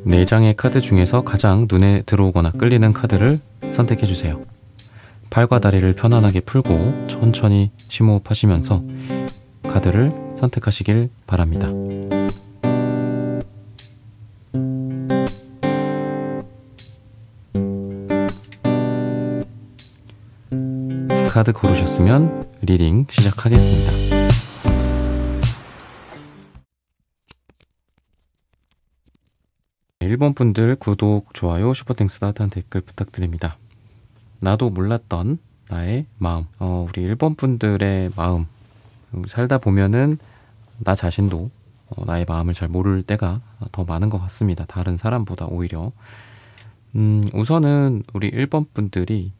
4장의 카드 중에서 가장 눈에 들어오거나 끌리는 카드를 선택해주세요. 팔과 다리를 편안하게 풀고 천천히 심호흡하시면서 카드를 선택하시길 바랍니다. 카드 고르셨으면 리딩 시작하겠습니다. 1번 분들 구독, 좋아요, 슈퍼땡스, 따뜻한 댓글 부탁드립니다. 나도 몰랐던 나의 마음. 우리 1번 분들의 마음. 살다 보면은 나 자신도 나의 마음을 잘 모를 때가 더 많은 것 같습니다. 다른 사람보다 오히려. 우선은 우리 1번 분들이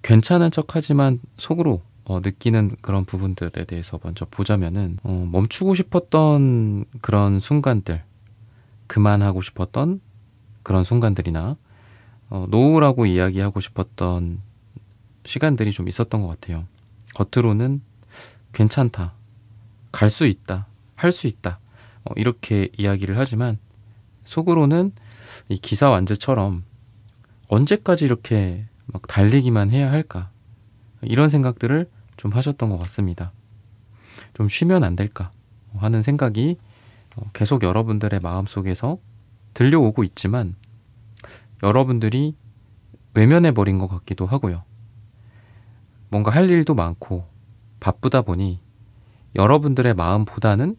괜찮은 척하지만 속으로 느끼는 그런 부분들에 대해서 먼저 보자면은 멈추고 싶었던 그런 순간들, 그만하고 싶었던 그런 순간들이나 놓으라고 이야기하고 싶었던 시간들이 좀 있었던 것 같아요. 겉으로는 괜찮다, 갈 수 있다, 할 수 있다 이렇게 이야기를 하지만 속으로는 이 기사 완제처럼 언제까지 이렇게 막 달리기만 해야 할까, 이런 생각들을 좀 하셨던 것 같습니다. 좀 쉬면 안 될까 하는 생각이 계속 여러분들의 마음속에서 들려오고 있지만 여러분들이 외면해버린 것 같기도 하고요. 뭔가 할 일도 많고 바쁘다 보니 여러분들의 마음보다는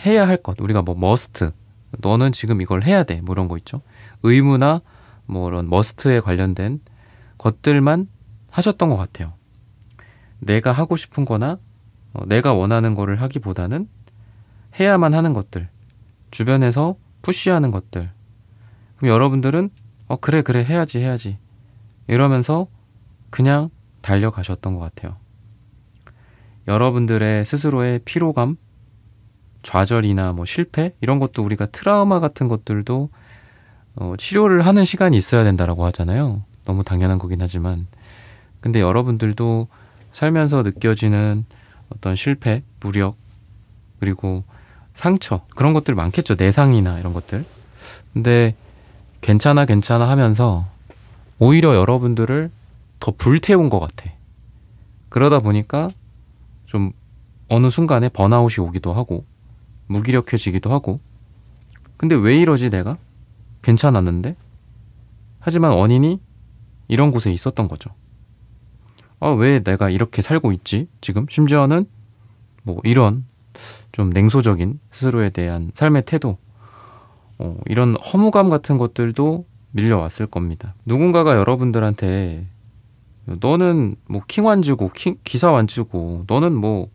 해야 할 것, 우리가 뭐 머스트, 너는 지금 이걸 해야 돼, 뭐 이런 거 있죠. 의무나 뭐 이런 머스트에 관련된 것들만 하셨던 것 같아요. 내가 하고 싶은 거나 내가 원하는 거를 하기보다는 해야만 하는 것들, 주변에서 푸시하는 것들. 그럼 여러분들은 그래 해야지 이러면서 그냥 달려가셨던 것 같아요. 여러분들의 스스로의 피로감, 좌절이나 뭐 실패 이런 것도 우리가 트라우마 같은 것들도 치료를 하는 시간이 있어야 된다라고 하잖아요. 너무 당연한 거긴 하지만, 근데 여러분들도 살면서 느껴지는 어떤 실패, 무력, 그리고 상처, 그런 것들 많겠죠. 내상이나 이런 것들. 근데 괜찮아 하면서 오히려 여러분들을 더 불태운 것 같아. 그러다 보니까 좀 어느 순간에 번아웃이 오기도 하고 무기력해지기도 하고, 근데 왜 이러지 내가? 괜찮았는데? 하지만 원인이 이런 곳에 있었던 거죠. 왜 내가 이렇게 살고 있지? 지금? 심지어는 뭐 이런 좀 냉소적인 스스로에 대한 삶의 태도, 이런 허무감 같은 것들도 밀려왔을 겁니다. 누군가가 여러분들한테 너는 뭐 킹 완주고 기사 완주고 너는 뭐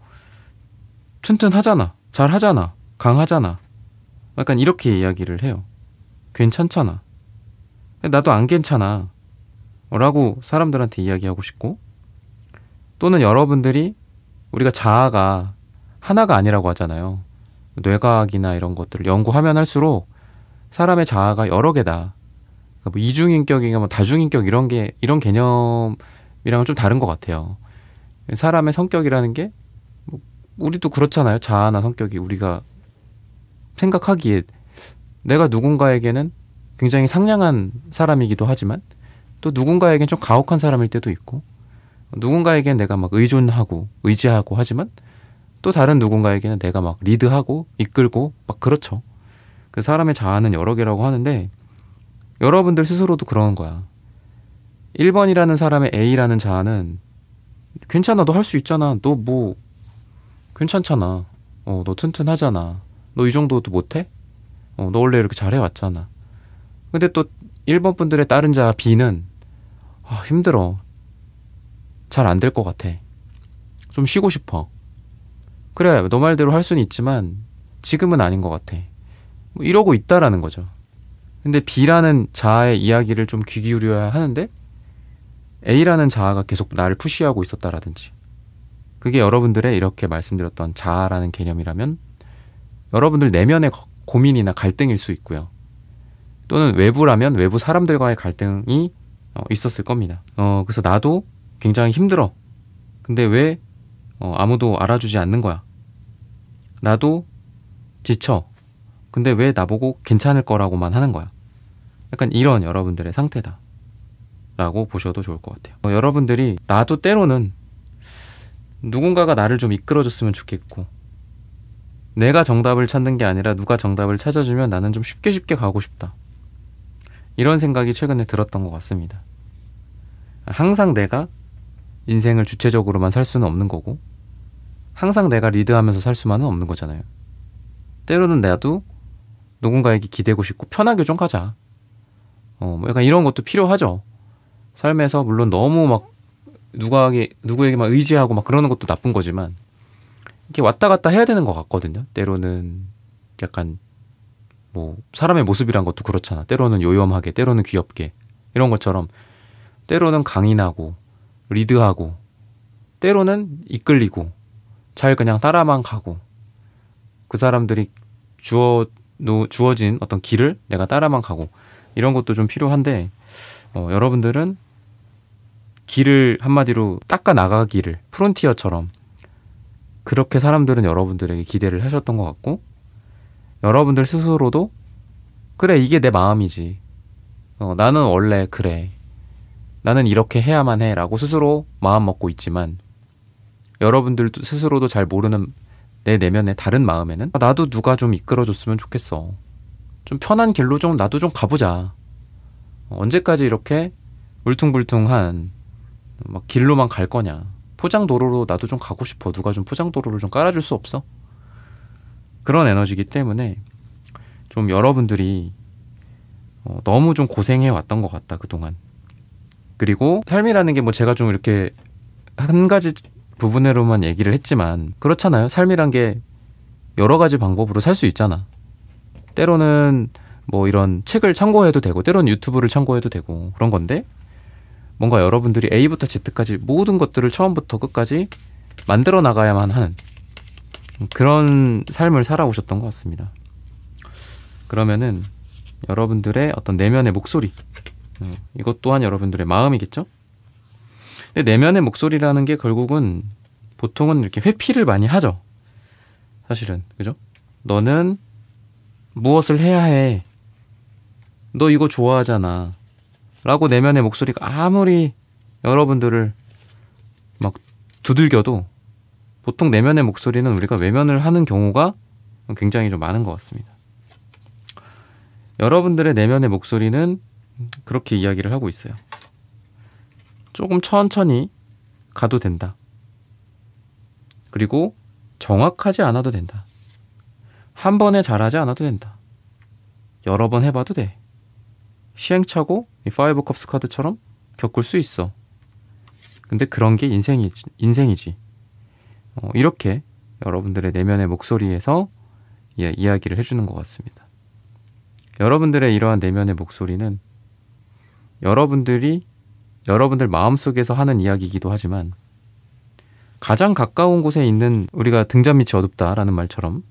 튼튼하잖아, 잘하잖아, 강하잖아, 약간 이렇게 이야기를 해요. 괜찮잖아, 나도 안 괜찮아 라고 사람들한테 이야기하고 싶고, 또는 여러분들이, 우리가 자아가 하나가 아니라고 하잖아요. 뇌과학이나 이런 것들을 연구하면 할수록 사람의 자아가 여러 개다. 그러니까 뭐 이중인격이나 뭐 다중인격 이런 개념이랑은 좀 다른 것 같아요. 사람의 성격이라는 게 우리도 그렇잖아요. 자아나 성격이 우리가 생각하기에 내가 누군가에게는 굉장히 상냥한 사람이기도 하지만 또 누군가에겐 좀 가혹한 사람일 때도 있고, 누군가에겐 내가 막 의존하고 의지하고 하지만 또 다른 누군가에게는 내가 막 리드하고 이끌고 막 그렇죠. 그 사람의 자아는 여러 개라고 하는데 여러분들 스스로도 그러는 거야. 1번이라는 사람의 A라는 자아는 괜찮아, 너 할 수 있잖아, 너 뭐 괜찮잖아, 너 튼튼하잖아, 너 이 정도도 못해? 너 원래 이렇게 잘해왔잖아. 근데 또 1번 분들의 다른 자아 B는 힘들어, 잘 안 될 것 같아, 좀 쉬고 싶어, 그래 너 말대로 할 수는 있지만 지금은 아닌 것 같아, 뭐 이러고 있다라는 거죠. 근데 B라는 자아의 이야기를 좀 귀 기울여야 하는데 A라는 자아가 계속 나를 푸시하고 있었다라든지, 그게 여러분들의 이렇게 말씀드렸던 자아라는 개념이라면 여러분들 내면의 고민이나 갈등일 수 있고요. 또는 외부라면 외부 사람들과의 갈등이 있었을 겁니다. 그래서 나도 굉장히 힘들어, 근데 왜 아무도 알아주지 않는 거야, 나도 지쳐, 근데 왜 나보고 괜찮을 거라고만 하는 거야. 약간 이런 여러분들의 상태다 라고 보셔도 좋을 것 같아요. 여러분들이 나도 때로는 누군가가 나를 좀 이끌어줬으면 좋겠고, 내가 정답을 찾는 게 아니라 누가 정답을 찾아주면 나는 좀 쉽게 가고 싶다, 이런 생각이 최근에 들었던 것 같습니다. 항상 내가 인생을 주체적으로만 살 수는 없는 거고, 항상 내가 리드하면서 살 수만은 없는 거잖아요. 때로는 나도 누군가에게 기대고 싶고 편하게 좀 가자, 뭐 약간 이런 것도 필요하죠. 삶에서 물론 너무 막 누구에게 막 의지하고 막 그러는 것도 나쁜 거지만, 이렇게 왔다 갔다 해야 되는 것 같거든요. 때로는 약간 뭐 사람의 모습이란 것도 그렇잖아. 때로는 요염하게, 때로는 귀엽게, 이런 것처럼 때로는 강인하고 리드하고, 때로는 이끌리고 잘 그냥 따라만 가고, 그 사람들이 주어진 어떤 길을 내가 따라만 가고, 이런 것도 좀 필요한데, 여러분들은 길을 한마디로 닦아 나가기를 프론티어처럼 그렇게 사람들은 여러분들에게 기대를 하셨던 것 같고, 여러분들 스스로도 그래, 이게 내 마음이지, 나는 원래 그래, 나는 이렇게 해야만 해 라고 스스로 마음 먹고 있지만, 여러분들 스스로도 잘 모르는 내 내면의 다른 마음에는 나도 누가 좀 이끌어줬으면 좋겠어, 좀 편한 길로 좀 나도 좀 가보자, 언제까지 이렇게 울퉁불퉁한 막 길로만 갈 거냐, 포장도로로 나도 좀 가고 싶어, 누가 좀 포장도로를 좀 깔아줄 수 없어, 그런 에너지이기 때문에 좀 여러분들이 너무 좀 고생해 왔던 것 같다, 그동안. 그리고 삶이라는 게 뭐 제가 좀 이렇게 한 가지 부분으로만 얘기를 했지만 그렇잖아요. 삶이란 게 여러 가지 방법으로 살 수 있잖아. 때로는 뭐 이런 책을 참고해도 되고, 때로는 유튜브를 참고해도 되고, 그런 건데, 뭔가 여러분들이 A부터 Z까지 모든 것들을 처음부터 끝까지 만들어 나가야만 하는 그런 삶을 살아오셨던 것 같습니다. 그러면은 여러분들의 어떤 내면의 목소리, 이것 또한 여러분들의 마음이겠죠? 근데 내면의 목소리라는 게 결국은 보통은 이렇게 회피를 많이 하죠. 사실은, 그죠? 너는 무엇을 해야 해, 너 이거 좋아하잖아 라고 내면의 목소리가 아무리 여러분들을 막 두들겨도 보통 내면의 목소리는 우리가 외면을 하는 경우가 굉장히 좀 많은 것 같습니다. 여러분들의 내면의 목소리는 그렇게 이야기를 하고 있어요. 조금 천천히 가도 된다. 그리고 정확하지 않아도 된다. 한 번에 잘하지 않아도 된다. 여러 번 해봐도 돼. 시행착오, 이 파이브 컵스 카드처럼 겪을 수 있어. 근데 그런 게 인생이지. 이렇게 여러분들의 내면의 목소리에서 이야기를 해주는 것 같습니다. 여러분들의 이러한 내면의 목소리는 여러분들 마음속에서 하는 이야기이기도 하지만, 가장 가까운 곳에 있는, 우리가 등잔 밑이 어둡다라는 말처럼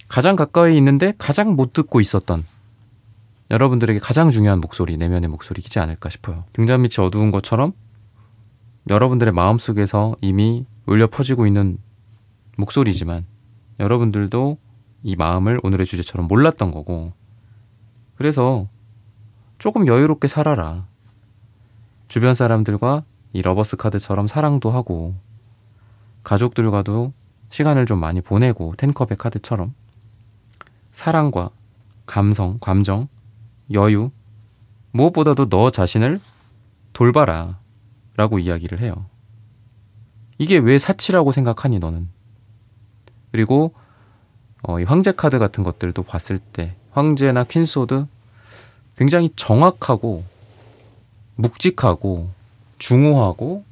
가장 가까이 있는데 가장 못 듣고 있었던 여러분들에게 가장 중요한 목소리, 내면의 목소리이지 않을까 싶어요. 등잔 밑이 어두운 것처럼 여러분들의 마음속에서 이미 울려 퍼지고 있는 목소리지만, 여러분들도 이 마음을 오늘의 주제처럼 몰랐던 거고, 그래서 조금 여유롭게 살아라. 주변 사람들과 이 러버스 카드처럼 사랑도 하고, 가족들과도 시간을 좀 많이 보내고, 10컵의 카드처럼 사랑과 감정, 여유, 무엇보다도 너 자신을 돌봐라 라고 이야기를 해요. 이게 왜 사치라고 생각하니 너는? 그리고 이 황제 카드 같은 것들도 봤을 때 황제나 퀸소드 굉장히 정확하고 묵직하고 중후하고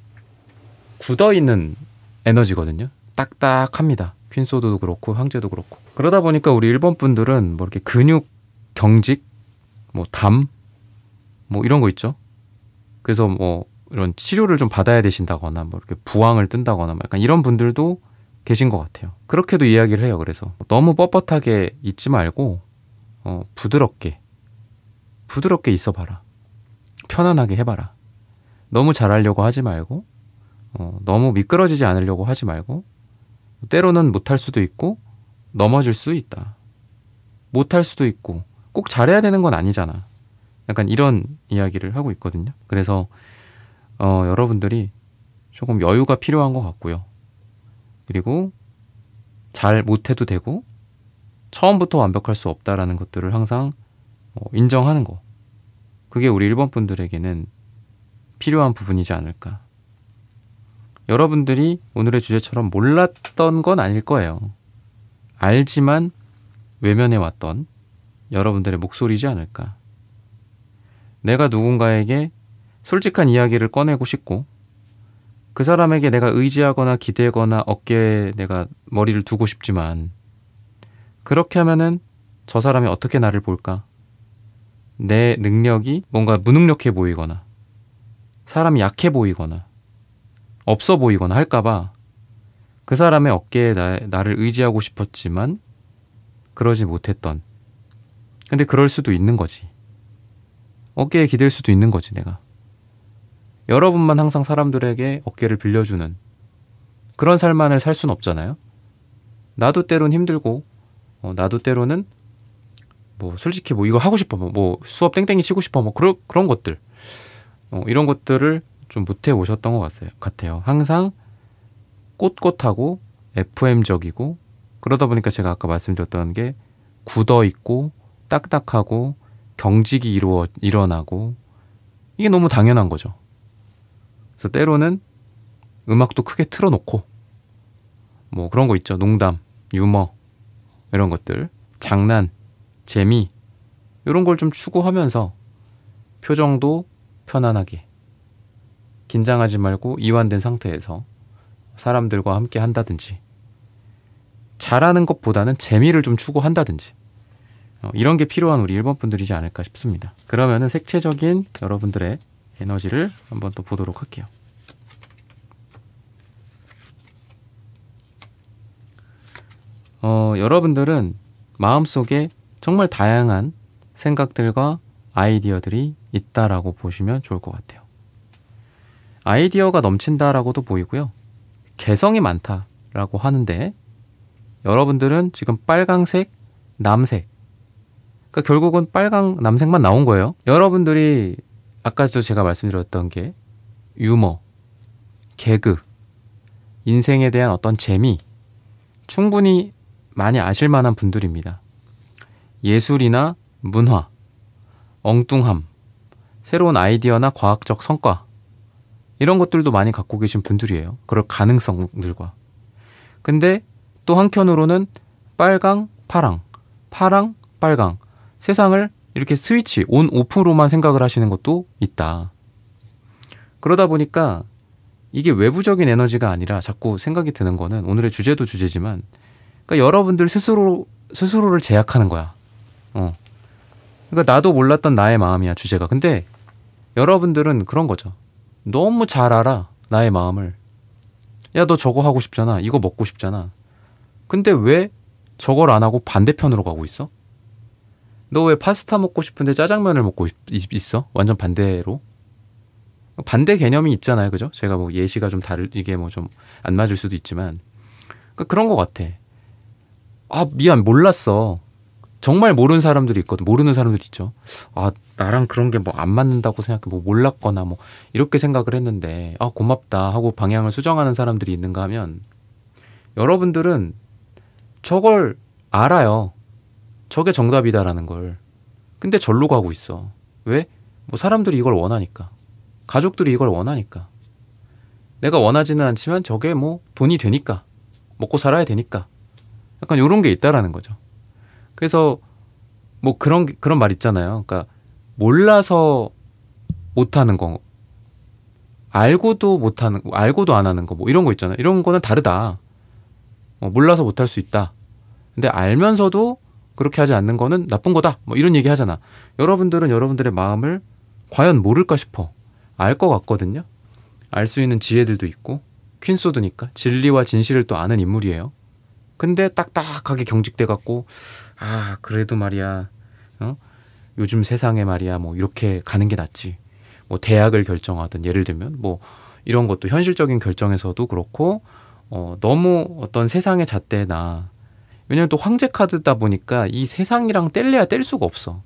굳어있는 에너지거든요. 딱딱합니다. 퀸소드도 그렇고 황제도 그렇고. 그러다 보니까 우리 일본 분들은 뭐 이렇게 근육, 경직, 뭐 담, 뭐 이런 거 있죠. 그래서 뭐 이런 치료를 좀 받아야 되신다거나, 뭐 이렇게 부항을 뜬다거나, 뭐 약간 이런 분들도 계신 것 같아요. 그렇게도 이야기를 해요. 그래서 너무 뻣뻣하게 있지 말고 부드럽게 있어봐라. 편안하게 해봐라. 너무 잘하려고 하지 말고, 너무 미끄러지지 않으려고 하지 말고, 때로는 못할 수도 있고 넘어질 수도 있다. 못할 수도 있고 꼭 잘해야 되는 건 아니잖아. 약간 이런 이야기를 하고 있거든요. 그래서 여러분들이 조금 여유가 필요한 것 같고요. 그리고 잘 못해도 되고 처음부터 완벽할 수 없다라는 것들을 항상 인정하는 거. 그게 우리 1번 분들에게는 필요한 부분이지 않을까. 여러분들이 오늘의 주제처럼 몰랐던 건 아닐 거예요. 알지만 외면해 왔던 여러분들의 목소리지 않을까. 내가 누군가에게 솔직한 이야기를 꺼내고 싶고 그 사람에게 내가 의지하거나 기대거나 어깨에 내가 머리를 두고 싶지만 그렇게 하면은 저 사람이 어떻게 나를 볼까? 내 능력이 뭔가 무능력해 보이거나 사람이 약해 보이거나 없어 보이거나 할까봐 그 사람의 어깨에 나를 의지하고 싶었지만 그러지 못했던. 근데 그럴 수도 있는 거지. 어깨에 기댈 수도 있는 거지 내가. 여러분만 항상 사람들에게 어깨를 빌려주는 그런 삶만을 살 수는 없잖아요. 나도 때론 힘들고 나도 때로는 뭐 솔직히 뭐 이거 하고 싶어 뭐 수업 땡땡이 치고 싶어 뭐 그런 것들 이런 것들을 좀 못해 오셨던 것 같아요. 항상 꼿꼿하고 FM적이고 그러다 보니까 제가 아까 말씀드렸던 게 굳어있고 딱딱하고 경직이 일어나고 이게 너무 당연한 거죠. 그래서 때로는 음악도 크게 틀어놓고 뭐 그런 거 있죠. 농담, 유머 이런 것들, 장난, 재미 이런 걸 좀 추구하면서 표정도 편안하게 긴장하지 말고 이완된 상태에서 사람들과 함께 한다든지 잘하는 것보다는 재미를 좀 추구한다든지 이런 게 필요한 우리 1번 분들이지 않을까 싶습니다. 그러면은 색채적인 여러분들의 에너지를 한번 또 보도록 할게요. 여러분들은 마음속에 정말 다양한 생각들과 아이디어들이 있다라고 보시면 좋을 것 같아요. 아이디어가 넘친다라고도 보이고요. 개성이 많다라고 하는데 여러분들은 지금 빨강색, 남색 그러니까 결국은 빨강, 남색만 나온 거예요. 여러분들이 아까도 제가 말씀드렸던 게 유머, 개그, 인생에 대한 어떤 재미 충분히 많이 아실 만한 분들입니다. 예술이나 문화, 엉뚱함, 새로운 아이디어나 과학적 성과 이런 것들도 많이 갖고 계신 분들이에요. 그럴 가능성들과. 근데 또 한켠으로는 빨강, 파랑, 파랑, 빨강 세상을 이렇게 스위치, 온, 오프로만 생각을 하시는 것도 있다. 그러다 보니까 이게 외부적인 에너지가 아니라 자꾸 생각이 드는 거는 오늘의 주제도 주제지만 그러니까 여러분들 스스로를 제약하는 거야. 그러니까 나도 몰랐던 나의 마음이야 주제가. 근데 여러분들은 그런 거죠. 너무 잘 알아 나의 마음을. 야, 너 저거 하고 싶잖아. 이거 먹고 싶잖아. 근데 왜 저걸 안 하고 반대편으로 가고 있어? 너 왜 파스타 먹고 싶은데 짜장면을 먹고 있어? 완전 반대로. 반대 개념이 있잖아요. 그죠? 제가 뭐 예시가 좀 이게 뭐 좀 안 맞을 수도 있지만 그러니까 그런 것 같아. 아, 미안, 몰랐어. 정말 모르는 사람들이 있거든. 모르는 사람들이 있죠. 아, 나랑 그런 게 뭐 안 맞는다고 생각해. 뭐 몰랐거나 뭐 이렇게 생각을 했는데 아, 고맙다 하고 방향을 수정하는 사람들이 있는가 하면 여러분들은 저걸 알아요. 저게 정답이다라는 걸. 근데 절로 가고 있어. 왜? 뭐 사람들이 이걸 원하니까. 가족들이 이걸 원하니까. 내가 원하지는 않지만 저게 뭐 돈이 되니까. 먹고 살아야 되니까. 약간 이런 게 있다라는 거죠. 그래서 뭐 그런 말 있잖아요. 그러니까 몰라서 못하는 거, 알고도 못하는, 알고도 안 하는 거, 뭐 이런 거 있잖아요. 이런 거는 다르다. 몰라서 못할 수 있다. 근데 알면서도 그렇게 하지 않는 거는 나쁜 거다. 뭐 이런 얘기 하잖아. 여러분들은 여러분들의 마음을 과연 모를까 싶어. 알 것 같거든요. 알 수 있는 지혜들도 있고 퀸소드니까 진리와 진실을 또 아는 인물이에요. 근데 딱딱하게 경직돼 갖고 아, 그래도 말이야. 요즘 세상에 말이야. 뭐 이렇게 가는 게 낫지. 뭐 대학을 결정하든 예를 들면 뭐 이런 것도 현실적인 결정에서도 그렇고 너무 어떤 세상의 잣대나 왜냐면 또 황제 카드다 보니까 이 세상이랑 뗄래야 뗄 수가 없어.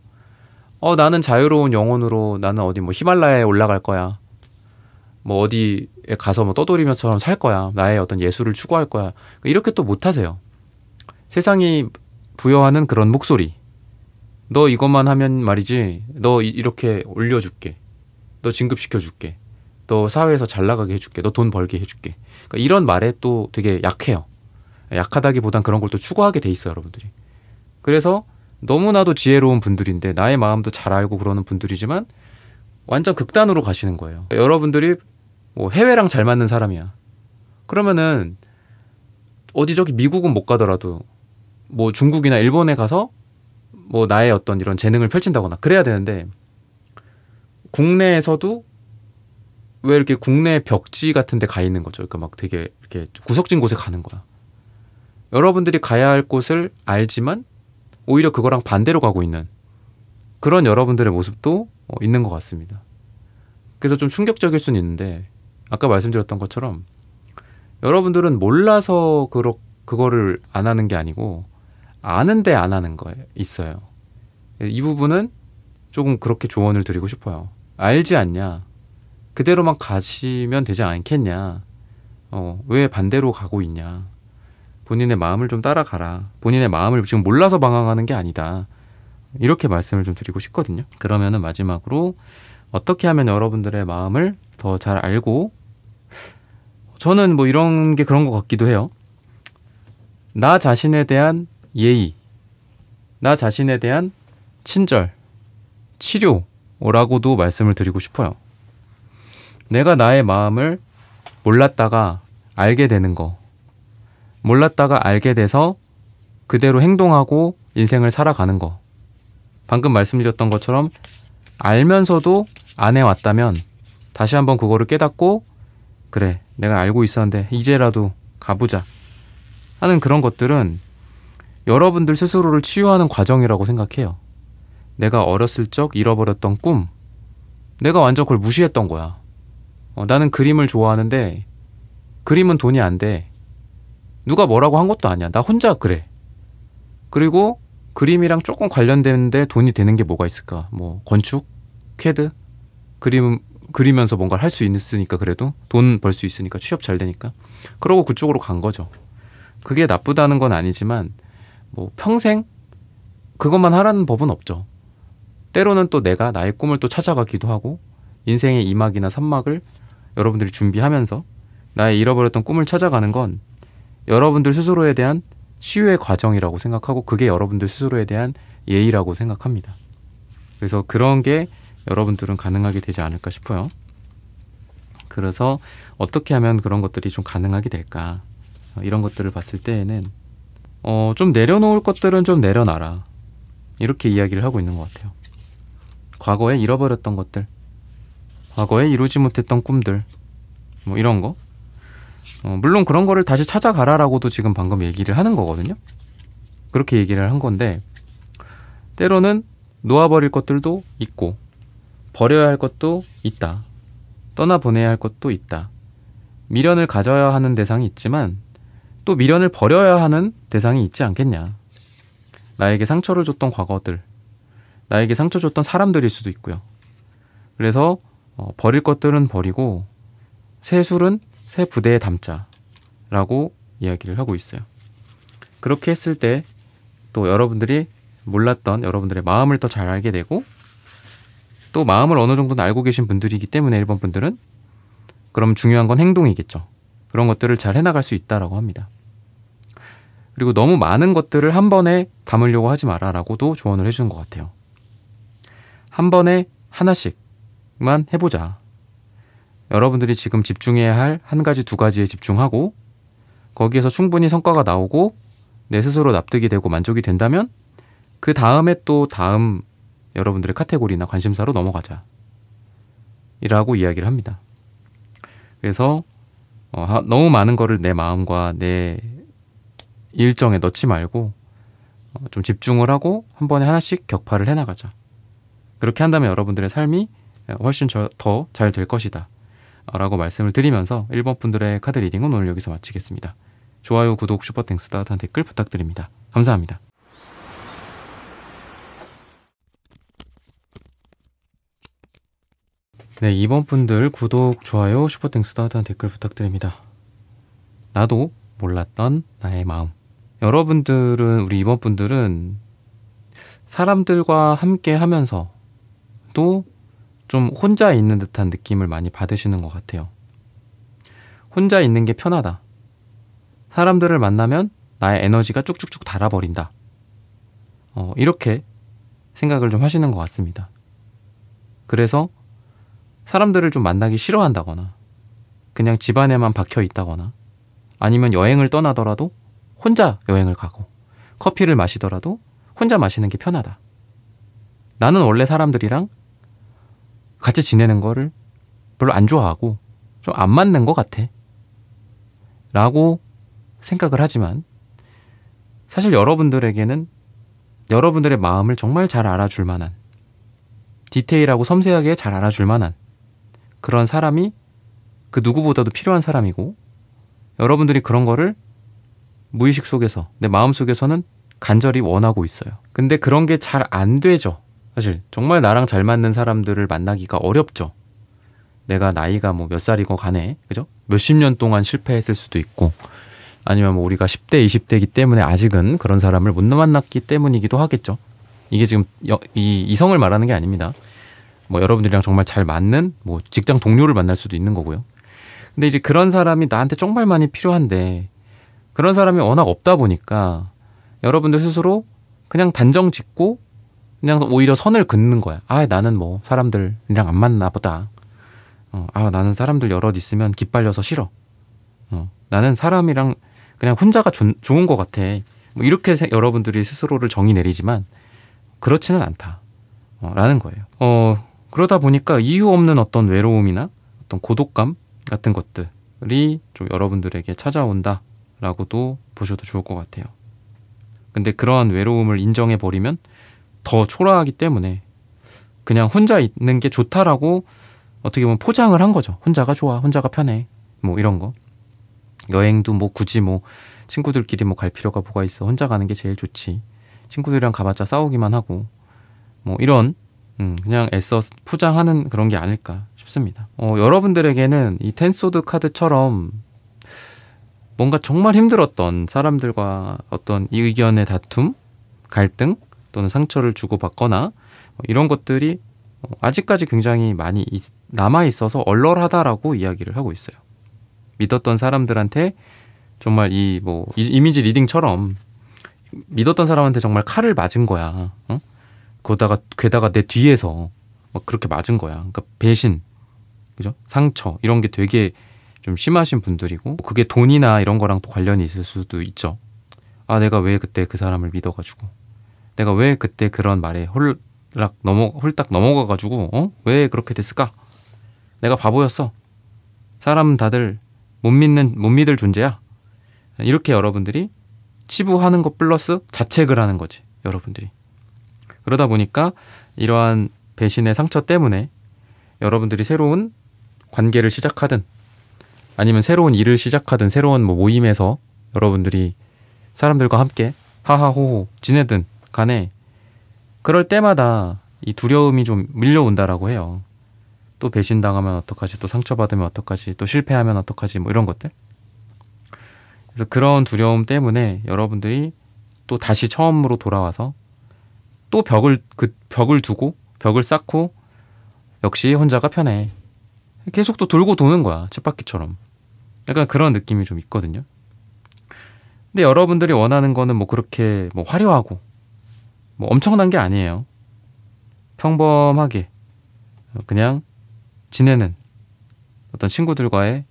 나는 자유로운 영혼으로 나는 어디 뭐 히말라야에 올라갈 거야. 뭐 어디에 가서 뭐 떠돌이면처럼 살 거야. 나의 어떤 예술을 추구할 거야. 이렇게 또 못 하세요. 세상이 부여하는 그런 목소리. 너 이것만 하면 말이지. 너 이렇게 올려줄게. 너 진급시켜줄게. 너 사회에서 잘 나가게 해줄게. 너 돈 벌게 해줄게. 그러니까 이런 말에 또 되게 약해요. 약하다기보단 그런 걸 또 추구하게 돼 있어요, 여러분들이. 그래서 너무나도 지혜로운 분들인데 나의 마음도 잘 알고 그러는 분들이지만 완전 극단으로 가시는 거예요. 여러분들이 뭐 해외랑 잘 맞는 사람이야. 그러면은 어디 저기 미국은 못 가더라도 뭐 중국이나 일본에 가서 뭐 나의 어떤 이런 재능을 펼친다거나 그래야 되는데 국내에서도 왜 이렇게 국내 벽지 같은 데 가 있는 거죠. 그러니까 막 되게 이렇게 구석진 곳에 가는 거야. 여러분들이 가야 할 곳을 알지만 오히려 그거랑 반대로 가고 있는 그런 여러분들의 모습도 있는 것 같습니다. 그래서 좀 충격적일 수는 있는데 아까 말씀드렸던 것처럼 여러분들은 몰라서 그거를 안 하는 게 아니고 아는데 안 하는 거에 있어요. 이 부분은 조금 그렇게 조언을 드리고 싶어요. 알지 않냐? 그대로만 가시면 되지 않겠냐? 왜 반대로 가고 있냐? 본인의 마음을 좀 따라가라. 본인의 마음을 지금 몰라서 방황하는 게 아니다. 이렇게 말씀을 좀 드리고 싶거든요. 그러면은 마지막으로 어떻게 하면 여러분들의 마음을 더 잘 알고 저는 뭐 이런 게 그런 것 같기도 해요. 나 자신에 대한 예의, 나 자신에 대한 친절, 치료라고도 말씀을 드리고 싶어요. 내가 나의 마음을 몰랐다가 알게 되는 거, 몰랐다가 알게 돼서 그대로 행동하고 인생을 살아가는 거. 방금 말씀드렸던 것처럼 알면서도 안 해왔다면 다시 한번 그거를 깨닫고 그래, 내가 알고 있었는데 이제라도 가보자 하는 그런 것들은 여러분들 스스로를 치유하는 과정이라고 생각해요. 내가 어렸을 적 잃어버렸던 꿈, 내가 완전 그걸 무시했던 거야. 나는 그림을 좋아하는데 그림은 돈이 안 돼. 누가 뭐라고 한 것도 아니야. 나 혼자 그래. 그리고 그림이랑 조금 관련되는데 돈이 되는 게 뭐가 있을까? 뭐 건축? 캐드? 그리면서 뭔가를 할 수 있으니까 그래도 돈 벌 수 있으니까 취업 잘 되니까 그러고 그쪽으로 간 거죠. 그게 나쁘다는 건 아니지만 뭐 평생 그것만 하라는 법은 없죠. 때로는 또 내가 나의 꿈을 또 찾아가기도 하고 인생의 2막이나 3막을 여러분들이 준비하면서 나의 잃어버렸던 꿈을 찾아가는 건 여러분들 스스로에 대한 치유의 과정이라고 생각하고 그게 여러분들 스스로에 대한 예의라고 생각합니다. 그래서 그런 게 여러분들은 가능하게 되지 않을까 싶어요. 그래서 어떻게 하면 그런 것들이 좀 가능하게 될까? 이런 것들을 봤을 때에는 좀 내려놓을 것들은 좀 내려놔라. 이렇게 이야기를 하고 있는 것 같아요. 과거에 잃어버렸던 것들, 과거에 이루지 못했던 꿈들, 뭐 이런 거. 물론 그런 거를 다시 찾아가라라고도 지금 방금 얘기를 하는 거거든요. 그렇게 얘기를 한 건데 때로는 놓아버릴 것들도 있고 버려야 할 것도 있다. 떠나보내야 할 것도 있다. 미련을 가져야 하는 대상이 있지만 또 미련을 버려야 하는 대상이 있지 않겠냐. 나에게 상처를 줬던 과거들, 나에게 상처 줬던 사람들일 수도 있고요. 그래서 버릴 것들은 버리고 새 술은 새 부대에 담자라고 이야기를 하고 있어요. 그렇게 했을 때 또 여러분들이 몰랐던 여러분들의 마음을 더 잘 알게 되고 또 마음을 어느 정도는 알고 계신 분들이기 때문에 1번 분들은 그럼 중요한 건 행동이겠죠. 그런 것들을 잘 해나갈 수 있다라고 합니다. 그리고 너무 많은 것들을 한 번에 담으려고 하지 마라라고도 조언을 해주는 것 같아요. 한 번에 하나씩만 해보자. 여러분들이 지금 집중해야 할 한 가지, 두 가지에 집중하고 거기에서 충분히 성과가 나오고 내 스스로 납득이 되고 만족이 된다면 그 다음에 또 다음 여러분들의 카테고리나 관심사로 넘어가자 이라고 이야기를 합니다. 그래서 너무 많은 거를 내 마음과 내 일정에 넣지 말고 좀 집중을 하고 한 번에 하나씩 격파를 해나가자. 그렇게 한다면 여러분들의 삶이 훨씬 더 잘 될 것이다 라고 말씀을 드리면서 1번 분들의 카드 리딩은 오늘 여기서 마치겠습니다. 좋아요, 구독, 슈퍼땡스, 따뜻한 댓글 부탁드립니다. 감사합니다. 네, 이번 분들 구독, 좋아요, 슈퍼땡스, 따뜻한 댓글 부탁드립니다. 나도 몰랐던 나의 마음. 여러분들은, 우리 이번 분들은 사람들과 함께 하면서도 좀 혼자 있는 듯한 느낌을 많이 받으시는 것 같아요. 혼자 있는 게 편하다. 사람들을 만나면 나의 에너지가 쭉쭉쭉 닳아버린다. 이렇게 생각을 좀 하시는 것 같습니다. 그래서 사람들을 좀 만나기 싫어한다거나 그냥 집 안에만 박혀 있다거나 아니면 여행을 떠나더라도 혼자 여행을 가고 커피를 마시더라도 혼자 마시는 게 편하다. 나는 원래 사람들이랑 같이 지내는 거를 별로 안 좋아하고 좀 안 맞는 것 같아 라고 생각을 하지만 사실 여러분들에게는 여러분들의 마음을 정말 잘 알아줄 만한, 디테일하고 섬세하게 잘 알아줄 만한 그런 사람이 그 누구보다도 필요한 사람이고, 여러분들이 그런 거를 무의식 속에서, 내 마음 속에서는 간절히 원하고 있어요. 근데 그런 게 잘 안 되죠. 사실 정말 나랑 잘 맞는 사람들을 만나기가 어렵죠. 내가 나이가 뭐 몇 살이고 간에, 그죠? 몇십 년 동안 실패했을 수도 있고, 아니면 뭐 우리가 10대, 20대이기 때문에 아직은 그런 사람을 못 만났기 때문이기도 하겠죠. 이게 지금 이 이성을 말하는 게 아닙니다. 뭐 여러분들이랑 정말 잘 맞는 뭐 직장 동료를 만날 수도 있는 거고요. 근데 이제 그런 사람이 나한테 정말 많이 필요한데 그런 사람이 워낙 없다 보니까 여러분들 스스로 그냥 단정 짓고 그냥 오히려 선을 긋는 거야. 아, 나는 뭐 사람들이랑 안 맞나 보다. 나는 사람들 여럿 있으면 기빨려서 싫어. 나는 사람이랑 그냥 혼자가 좋은 것 같아. 뭐 이렇게 여러분들이 스스로를 정의 내리지만 그렇지는 않다. 라는 거예요. 그러다 보니까 이유 없는 어떤 외로움이나 어떤 고독감 같은 것들이 좀 여러분들에게 찾아온다 라고도 보셔도 좋을 것 같아요. 근데 그러한 외로움을 인정해버리면 더 초라하기 때문에 그냥 혼자 있는 게 좋다라고 어떻게 보면 포장을 한 거죠. 혼자가 좋아, 혼자가 편해, 뭐 이런 거. 여행도 뭐 굳이 뭐 친구들끼리 뭐 갈 필요가 뭐가 있어, 혼자 가는 게 제일 좋지, 친구들이랑 가봤자 싸우기만 하고, 뭐 이런 그냥 애써 포장하는 그런 게 아닐까 싶습니다. 여러분들에게는 이 텐소드 카드처럼 뭔가 정말 힘들었던 사람들과 어떤 이 의견의 다툼, 갈등 또는 상처를 주고받거나 이런 것들이 아직까지 굉장히 많이 남아있어서 얼얼하다라고 이야기를 하고 있어요. 믿었던 사람들한테 정말 이미지 리딩처럼 믿었던 사람한테 정말 칼을 맞은 거야. 게다가 내 뒤에서 막 그렇게 맞은 거야. 그러니까 배신, 그죠? 상처 이런 게 되게 좀 심하신 분들이고, 그게 돈이나 이런 거랑 또 관련이 있을 수도 있죠. 아, 내가 왜 그때 그 사람을 믿어가지고, 내가 왜 그때 그런 말에 홀딱 넘어가가지고 왜 그렇게 됐을까? 내가 바보였어. 사람은 다들 못 믿을 존재야. 이렇게 여러분들이 치부하는 것 플러스 자책을 하는 거지, 여러분들이. 그러다 보니까 이러한 배신의 상처 때문에 여러분들이 새로운 관계를 시작하든 아니면 새로운 일을 시작하든 새로운 모임에서 여러분들이 사람들과 함께 하하호호 지내든 간에 그럴 때마다 이 두려움이 좀 밀려온다라고 해요. 또 배신당하면 어떡하지, 또 상처받으면 어떡하지, 또 실패하면 어떡하지, 뭐 이런 것들. 그래서 그런 두려움 때문에 여러분들이 또 다시 처음으로 돌아와서 또 벽을 두고 벽을 쌓고 역시 혼자가 편해. 계속 또 돌고 도는 거야, 쳇바퀴처럼. 약간 그런 느낌이 좀 있거든요. 근데 여러분들이 원하는 거는 뭐 그렇게 뭐 화려하고 뭐 엄청난 게 아니에요. 평범하게 그냥 지내는 어떤 친구들과의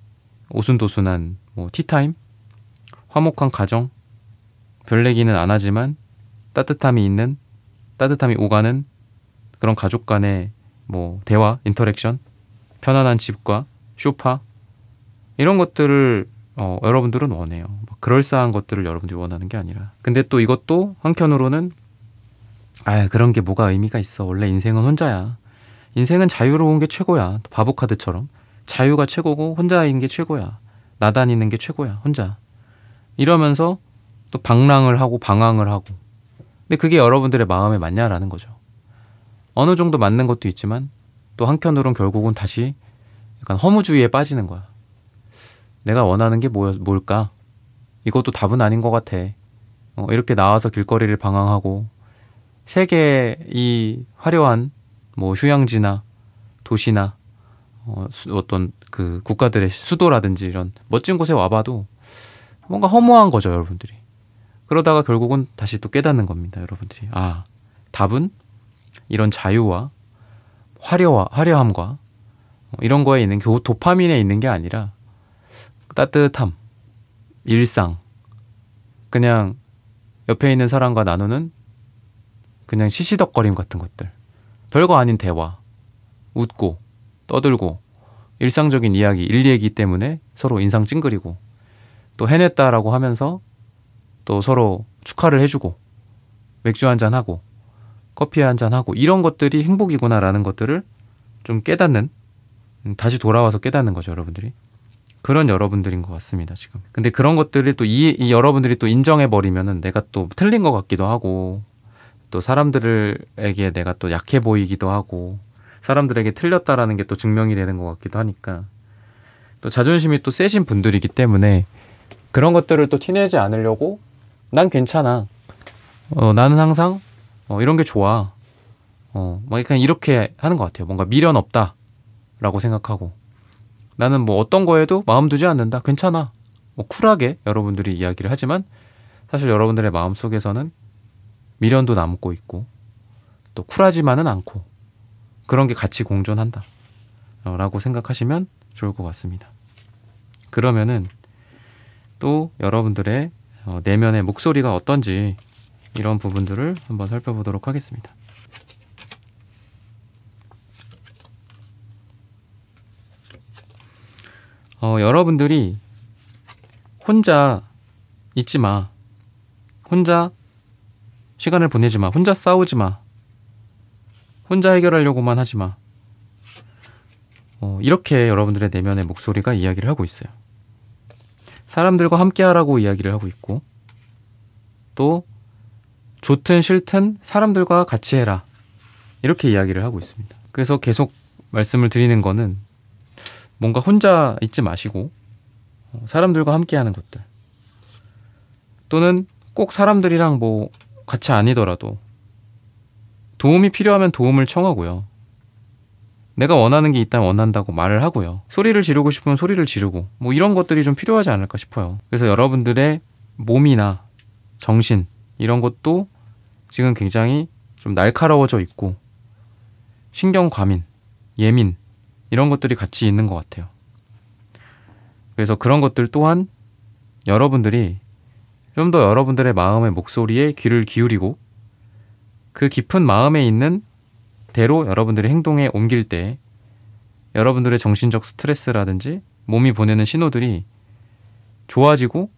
오순도순한 뭐 티타임, 화목한 가정, 별 얘기는 안 하지만 따뜻함이 오가는 그런 가족 간의 뭐 대화, 인터랙션, 편안한 집과 쇼파, 이런 것들을 여러분들은 원해요. 그럴싸한 것들을 여러분들이 원하는 게 아니라. 근데 또 이것도 한편으로는 그런 게 뭐가 의미가 있어. 원래 인생은 혼자야. 인생은 자유로운 게 최고야. 바보 카드처럼 자유가 최고고 혼자인 게 최고야. 나다니는 게 최고야, 혼자. 이러면서 또 방랑을 하고 방황을 하고. 근데 그게 여러분들의 마음에 맞냐라는 거죠. 어느 정도 맞는 것도 있지만 또 한편으론 결국은 다시 약간 허무주의에 빠지는 거야. 내가 원하는 게 뭘까? 이것도 답은 아닌 것 같아. 이렇게 나와서 길거리를 방황하고 세계 이 화려한 뭐 휴양지나 도시나 어떤 그 국가들의 수도라든지 이런 멋진 곳에 와봐도 뭔가 허무한 거죠, 여러분들이. 그러다가 결국은 다시 또 깨닫는 겁니다, 여러분들이. 아, 답은 이런 자유와 화려함과 이런 거에 있는 도파민에 있는 게 아니라 따뜻함, 일상, 그냥 옆에 있는 사람과 나누는 그냥 시시덕거림 같은 것들, 별거 아닌 대화, 웃고 떠들고 일상적인 이야기, 일 얘기 때문에 서로 인상 찡그리고 또 해냈다라고 하면서 또 서로 축하를 해주고 맥주 한잔하고 커피 한잔하고 이런 것들이 행복이구나라는 것들을 좀 깨닫는, 다시 돌아와서 깨닫는 거죠, 여러분들이. 그런 여러분들인 것 같습니다, 지금. 근데 그런 것들을 또 이 여러분들이 또 인정해버리면은 내가 또 틀린 것 같기도 하고 또 사람들에게 내가 또 약해 보이기도 하고 사람들에게 틀렸다라는 게 또 증명이 되는 것 같기도 하니까 또 자존심이 또 세신 분들이기 때문에 그런 것들을 또 티내지 않으려고 난 괜찮아. 나는 항상 이런 게 좋아. 막 그냥 이렇게 하는 것 같아요. 뭔가 미련 없다라고 생각하고 나는 뭐 어떤 거에도 마음 두지 않는다. 괜찮아. 뭐 쿨하게 여러분들이 이야기를 하지만 사실 여러분들의 마음 속에서는 미련도 남고 있고 또 쿨하지만은 않고 그런 게 같이 공존한다 라고 생각하시면 좋을 것 같습니다. 그러면은 또 여러분들의 내면의 목소리가 어떤지 이런 부분들을 한번 살펴보도록 하겠습니다. 여러분들이 혼자 있지 마. 혼자 시간을 보내지 마. 혼자 싸우지 마. 혼자 해결하려고만 하지 마. 이렇게 여러분들의 내면의 목소리가 이야기를 하고 있어요. 사람들과 함께 하라고 이야기를 하고 있고 또 좋든 싫든 사람들과 같이 해라. 이렇게 이야기를 하고 있습니다. 그래서 계속 말씀을 드리는 거는 뭔가 혼자 있지 마시고 사람들과 함께 하는 것들 또는 꼭 사람들이랑 뭐 같이 아니더라도 도움이 필요하면 도움을 청하고요. 내가 원하는 게 있다면 원한다고 말을 하고요. 소리를 지르고 싶으면 소리를 지르고 뭐 이런 것들이 좀 필요하지 않을까 싶어요. 그래서 여러분들의 몸이나 정신 이런 것도 지금 굉장히 좀 날카로워져 있고 신경 과민, 예민 이런 것들이 같이 있는 것 같아요. 그래서 그런 것들 또한 여러분들이 좀 더 여러분들의 마음의 목소리에 귀를 기울이고 그 깊은 마음에 있는 대로 여러분들의 행동에 옮길 때 여러분들의 정신적 스트레스라든지 몸이 보내는 신호들이 좋아지고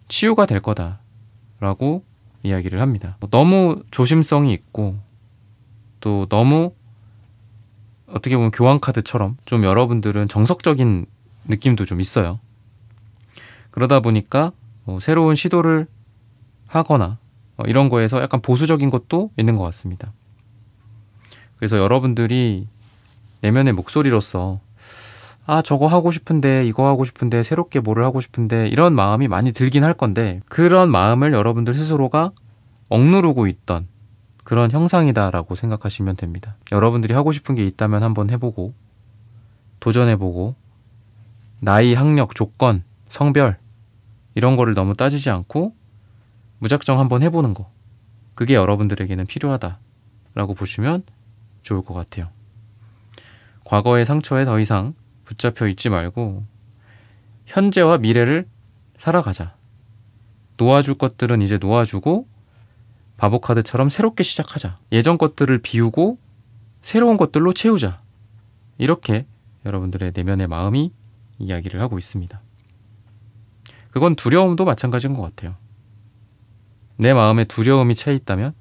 치유가 될 거다라고 이야기를 합니다. 너무 조심성이 있고 또 너무 어떻게 보면 교환카드처럼 좀 여러분들은 정석적인 느낌도 좀 있어요. 그러다 보니까 새로운 시도를 하거나 이런 거에서 약간 보수적인 것도 있는 것 같습니다. 그래서 여러분들이 내면의 목소리로서 저거 하고 싶은데 이거 하고 싶은데 새롭게 뭐를 하고 싶은데 이런 마음이 많이 들긴 할 건데 그런 마음을 여러분들 스스로가 억누르고 있던 그런 형상이다라고 생각하시면 됩니다. 여러분들이 하고 싶은 게 있다면 한번 해보고 도전해보고 나이, 학력, 조건, 성별 이런 거를 너무 따지지 않고 무작정 한번 해보는 거 그게 여러분들에게는 필요하다라고 보시면 좋을 것 같아요. 과거의 상처에 더 이상 붙잡혀 있지 말고 현재와 미래를 살아가자. 놓아줄 것들은 이제 놓아주고 바보카드처럼 새롭게 시작하자. 예전 것들을 비우고 새로운 것들로 채우자. 이렇게 여러분들의 내면의 마음이 이야기를 하고 있습니다. 그건 두려움도 마찬가지인 것 같아요. 내 마음에 두려움이 차 있다면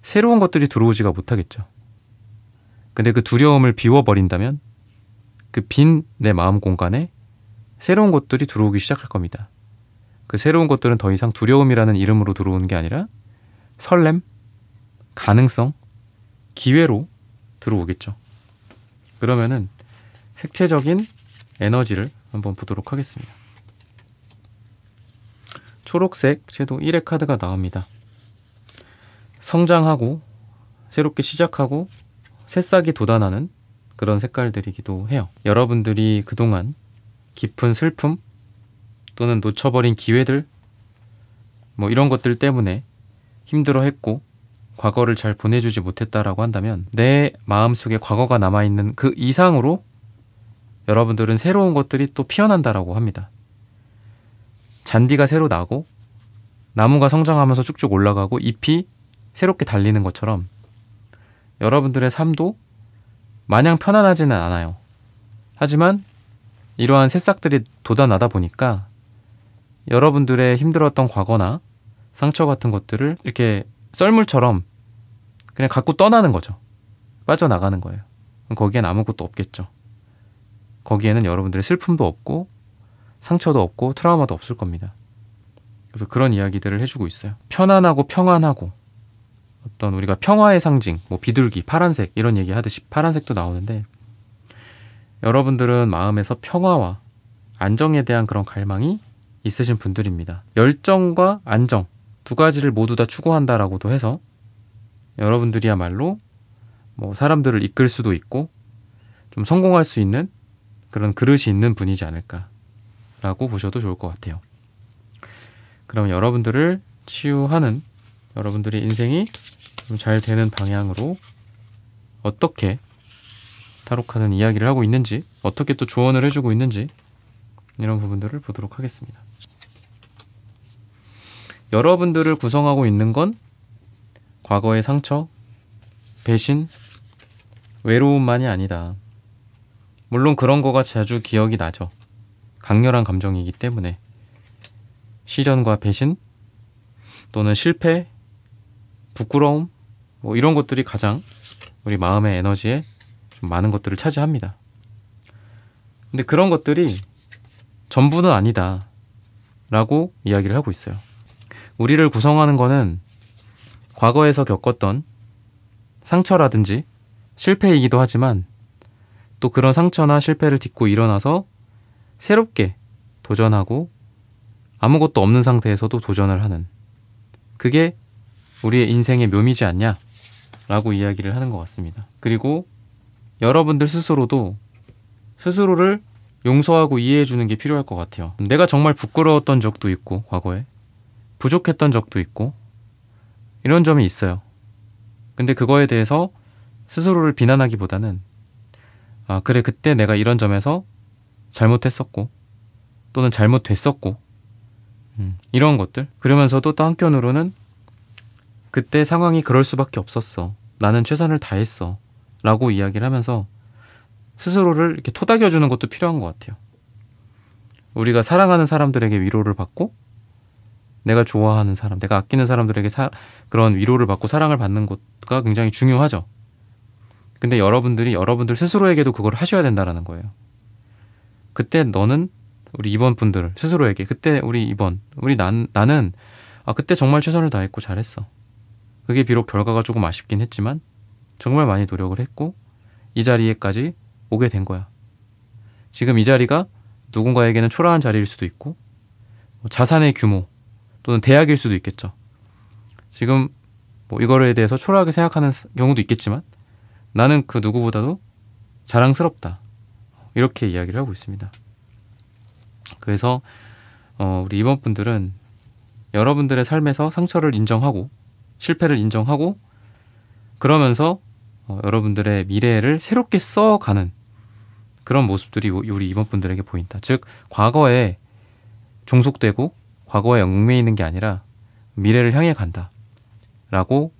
새로운 것들이 들어오지가 못하겠죠. 근데 그 두려움을 비워버린다면 그 빈 내 마음 공간에 새로운 것들이 들어오기 시작할 겁니다. 그 새로운 것들은 더 이상 두려움이라는 이름으로 들어오는 게 아니라 설렘, 가능성, 기회로 들어오겠죠. 그러면은 색채적인 에너지를 한번 보도록 하겠습니다. 초록색 섀도우 1의 카드가 나옵니다. 성장하고 새롭게 시작하고 새싹이 돋아나는 그런 색깔들이기도 해요. 여러분들이 그동안 깊은 슬픔 또는 놓쳐버린 기회들 뭐 이런 것들 때문에 힘들어했고 과거를 잘 보내주지 못했다라고 한다면 내 마음속에 과거가 남아있는 그 이상으로 여러분들은 새로운 것들이 또 피어난다라고 합니다. 잔디가 새로 나고 나무가 성장하면서 쭉쭉 올라가고 잎이 새롭게 달리는 것처럼 여러분들의 삶도 마냥 편안하지는 않아요. 하지만 이러한 새싹들이 돋아나다 보니까 여러분들의 힘들었던 과거나 상처 같은 것들을 이렇게 썰물처럼 그냥 갖고 떠나는 거죠. 빠져나가는 거예요. 거기엔 아무것도 없겠죠. 거기에는 여러분들의 슬픔도 없고 상처도 없고 트라우마도 없을 겁니다. 그래서 그런 이야기들을 해주고 있어요. 편안하고 평안하고 어떤 우리가 평화의 상징, 뭐 비둘기, 파란색 이런 얘기 하듯이 파란색도 나오는데 여러분들은 마음에서 평화와 안정에 대한 그런 갈망이 있으신 분들입니다. 열정과 안정 두 가지를 모두 다 추구한다라고도 해서 여러분들이야말로 뭐 사람들을 이끌 수도 있고 좀 성공할 수 있는 그런 그릇이 있는 분이지 않을까라고 보셔도 좋을 것 같아요. 그럼 여러분들을 치유하는 여러분들의 인생이 좀 잘 되는 방향으로 어떻게 타로카는 이야기를 하고 있는지 어떻게 또 조언을 해주고 있는지 이런 부분들을 보도록 하겠습니다. 여러분들을 구성하고 있는 건 과거의 상처, 배신, 외로움만이 아니다. 물론 그런 거가 자주 기억이 나죠. 강렬한 감정이기 때문에 시련과 배신 또는 실패, 부끄러움 뭐 이런 것들이 가장 우리 마음의 에너지에 좀 많은 것들을 차지합니다. 근데 그런 것들이 전부는 아니다 라고 이야기를 하고 있어요. 우리를 구성하는 거는 과거에서 겪었던 상처라든지 실패이기도 하지만 또 그런 상처나 실패를 딛고 일어나서 새롭게 도전하고 아무것도 없는 상태에서도 도전을 하는 그게 우리의 인생의 묘미지 않냐 라고 이야기를 하는 것 같습니다. 그리고 여러분들 스스로도 스스로를 용서하고 이해해 주는 게 필요할 것 같아요. 내가 정말 부끄러웠던 적도 있고 과거에 부족했던 적도 있고 이런 점이 있어요. 근데 그거에 대해서 스스로를 비난하기보다는 아 그래 그때 내가 이런 점에서 잘못했었고 또는 잘못됐었고 이런 것들 그러면서도 또 한편으로는 그때 상황이 그럴 수밖에 없었어. 나는 최선을 다했어. 라고 이야기를 하면서 스스로를 이렇게 토닥여주는 것도 필요한 것 같아요. 우리가 사랑하는 사람들에게 위로를 받고 내가 좋아하는 사람, 내가 아끼는 사람들에게 그런 위로를 받고 사랑을 받는 것가 굉장히 중요하죠. 근데 여러분들 스스로에게도 그걸 하셔야 된다는 거예요. 그때 너는 우리 2번 분들 스스로에게 그때 나는 그때 정말 최선을 다했고 잘했어. 그게 비록 결과가 조금 아쉽긴 했지만 정말 많이 노력을 했고 이 자리에까지 오게 된 거야. 지금 이 자리가 누군가에게는 초라한 자리일 수도 있고 자산의 규모 또는 대학일 수도 있겠죠. 지금 이거에 대해서 초라하게 생각하는 경우도 있겠지만 나는 그 누구보다도 자랑스럽다. 이렇게 이야기를 하고 있습니다. 그래서 우리 2번 분들은 여러분들의 삶에서 상처를 인정하고 실패를 인정하고 그러면서 여러분들의 미래를 새롭게 써가는 그런 모습들이 우리 2번 분들에게 보인다. 즉 과거에 종속되고 과거에 얽매이는 있는 게 아니라 미래를 향해 간다 라고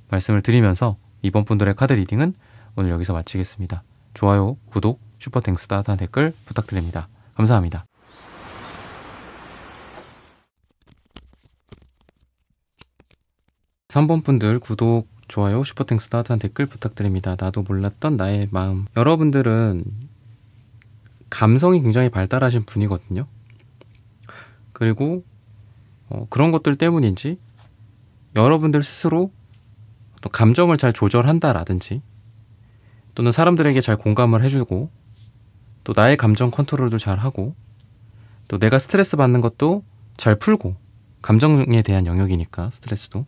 말씀을 드리면서 2번 분들의 카드 리딩은 오늘 여기서 마치겠습니다. 좋아요, 구독, 슈퍼땡스 따뜻한 댓글 부탁드립니다. 감사합니다. 삼 번 분들 구독, 좋아요, 슈퍼땡스 따뜻한 댓글 부탁드립니다. 나도 몰랐던 나의 마음. 여러분들은 감성이 굉장히 발달하신 분이거든요. 그리고 그런 것들 때문인지 여러분들 스스로 어떤 감정을 잘 조절한다라든지 또는 사람들에게 잘 공감을 해주고 또 나의 감정 컨트롤도 잘 하고 또 내가 스트레스 받는 것도 잘 풀고 감정에 대한 영역이니까 스트레스도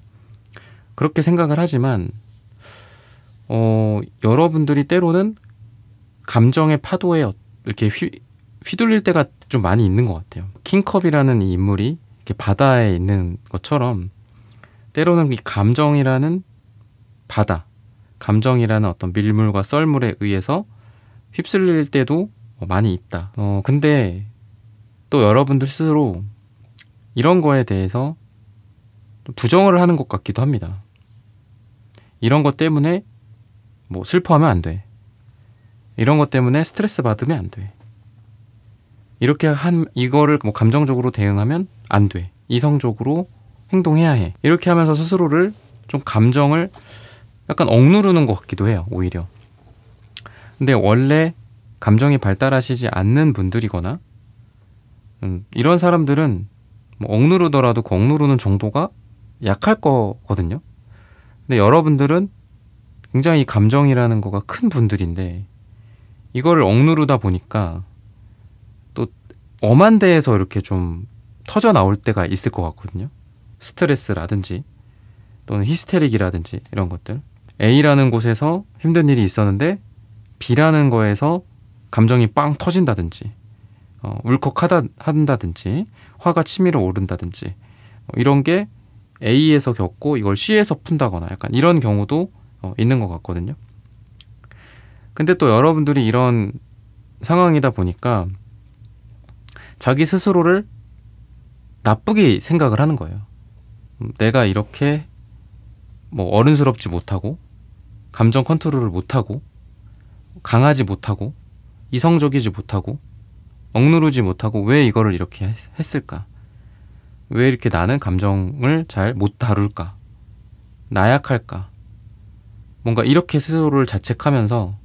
그렇게 생각을 하지만 여러분들이 때로는 감정의 파도에 이렇게 휘둘릴 때가 좀 많이 있는 것 같아요. 킹컵이라는 이 인물이 이렇게 바다에 있는 것처럼 때로는 이 감정이라는 바다, 감정이라는 어떤 밀물과 썰물에 의해서 휩쓸릴 때도 많이 있다. 근데 또 여러분들 스스로 이런 거에 대해서 부정을 하는 것 같기도 합니다. 이런 것 때문에 뭐 슬퍼하면 안 돼. 이런 것 때문에 스트레스 받으면 안 돼. 이렇게 이거를 뭐 감정적으로 대응하면 안 돼. 이성적으로 행동해야 해. 이렇게 하면서 스스로를 좀 감정을 약간 억누르는 것 같기도 해요. 오히려. 근데 원래 감정이 발달하시지 않는 분들이거나 이런 사람들은 뭐 억누르더라도 그 억누르는 정도가 약할 거거든요. 근데 여러분들은 굉장히 감정이라는 거가 큰 분들인데 이거를 억누르다 보니까 또 엄한 데에서 이렇게 좀 터져 나올 때가 있을 것 같거든요. 스트레스라든지 또는 히스테릭이라든지 이런 것들. A라는 곳에서 힘든 일이 있었는데 B라는 거에서 감정이 빵 터진다든지 울컥한다든지 화가 치밀어 오른다든지 이런 게 A에서 겪고 이걸 C에서 푼다거나 약간 이런 경우도 있는 것 같거든요. 근데 또 여러분들이 이런 상황이다 보니까 자기 스스로를 나쁘게 생각을 하는 거예요. 내가 이렇게 뭐 어른스럽지 못하고 감정 컨트롤을 못하고 강하지 못하고 이성적이지 못하고 억누르지 못하고 왜 이거를 이렇게 했을까? 왜 이렇게 나는 감정을 잘 못 다룰까? 나약할까? 뭔가 이렇게 스스로를 자책하면서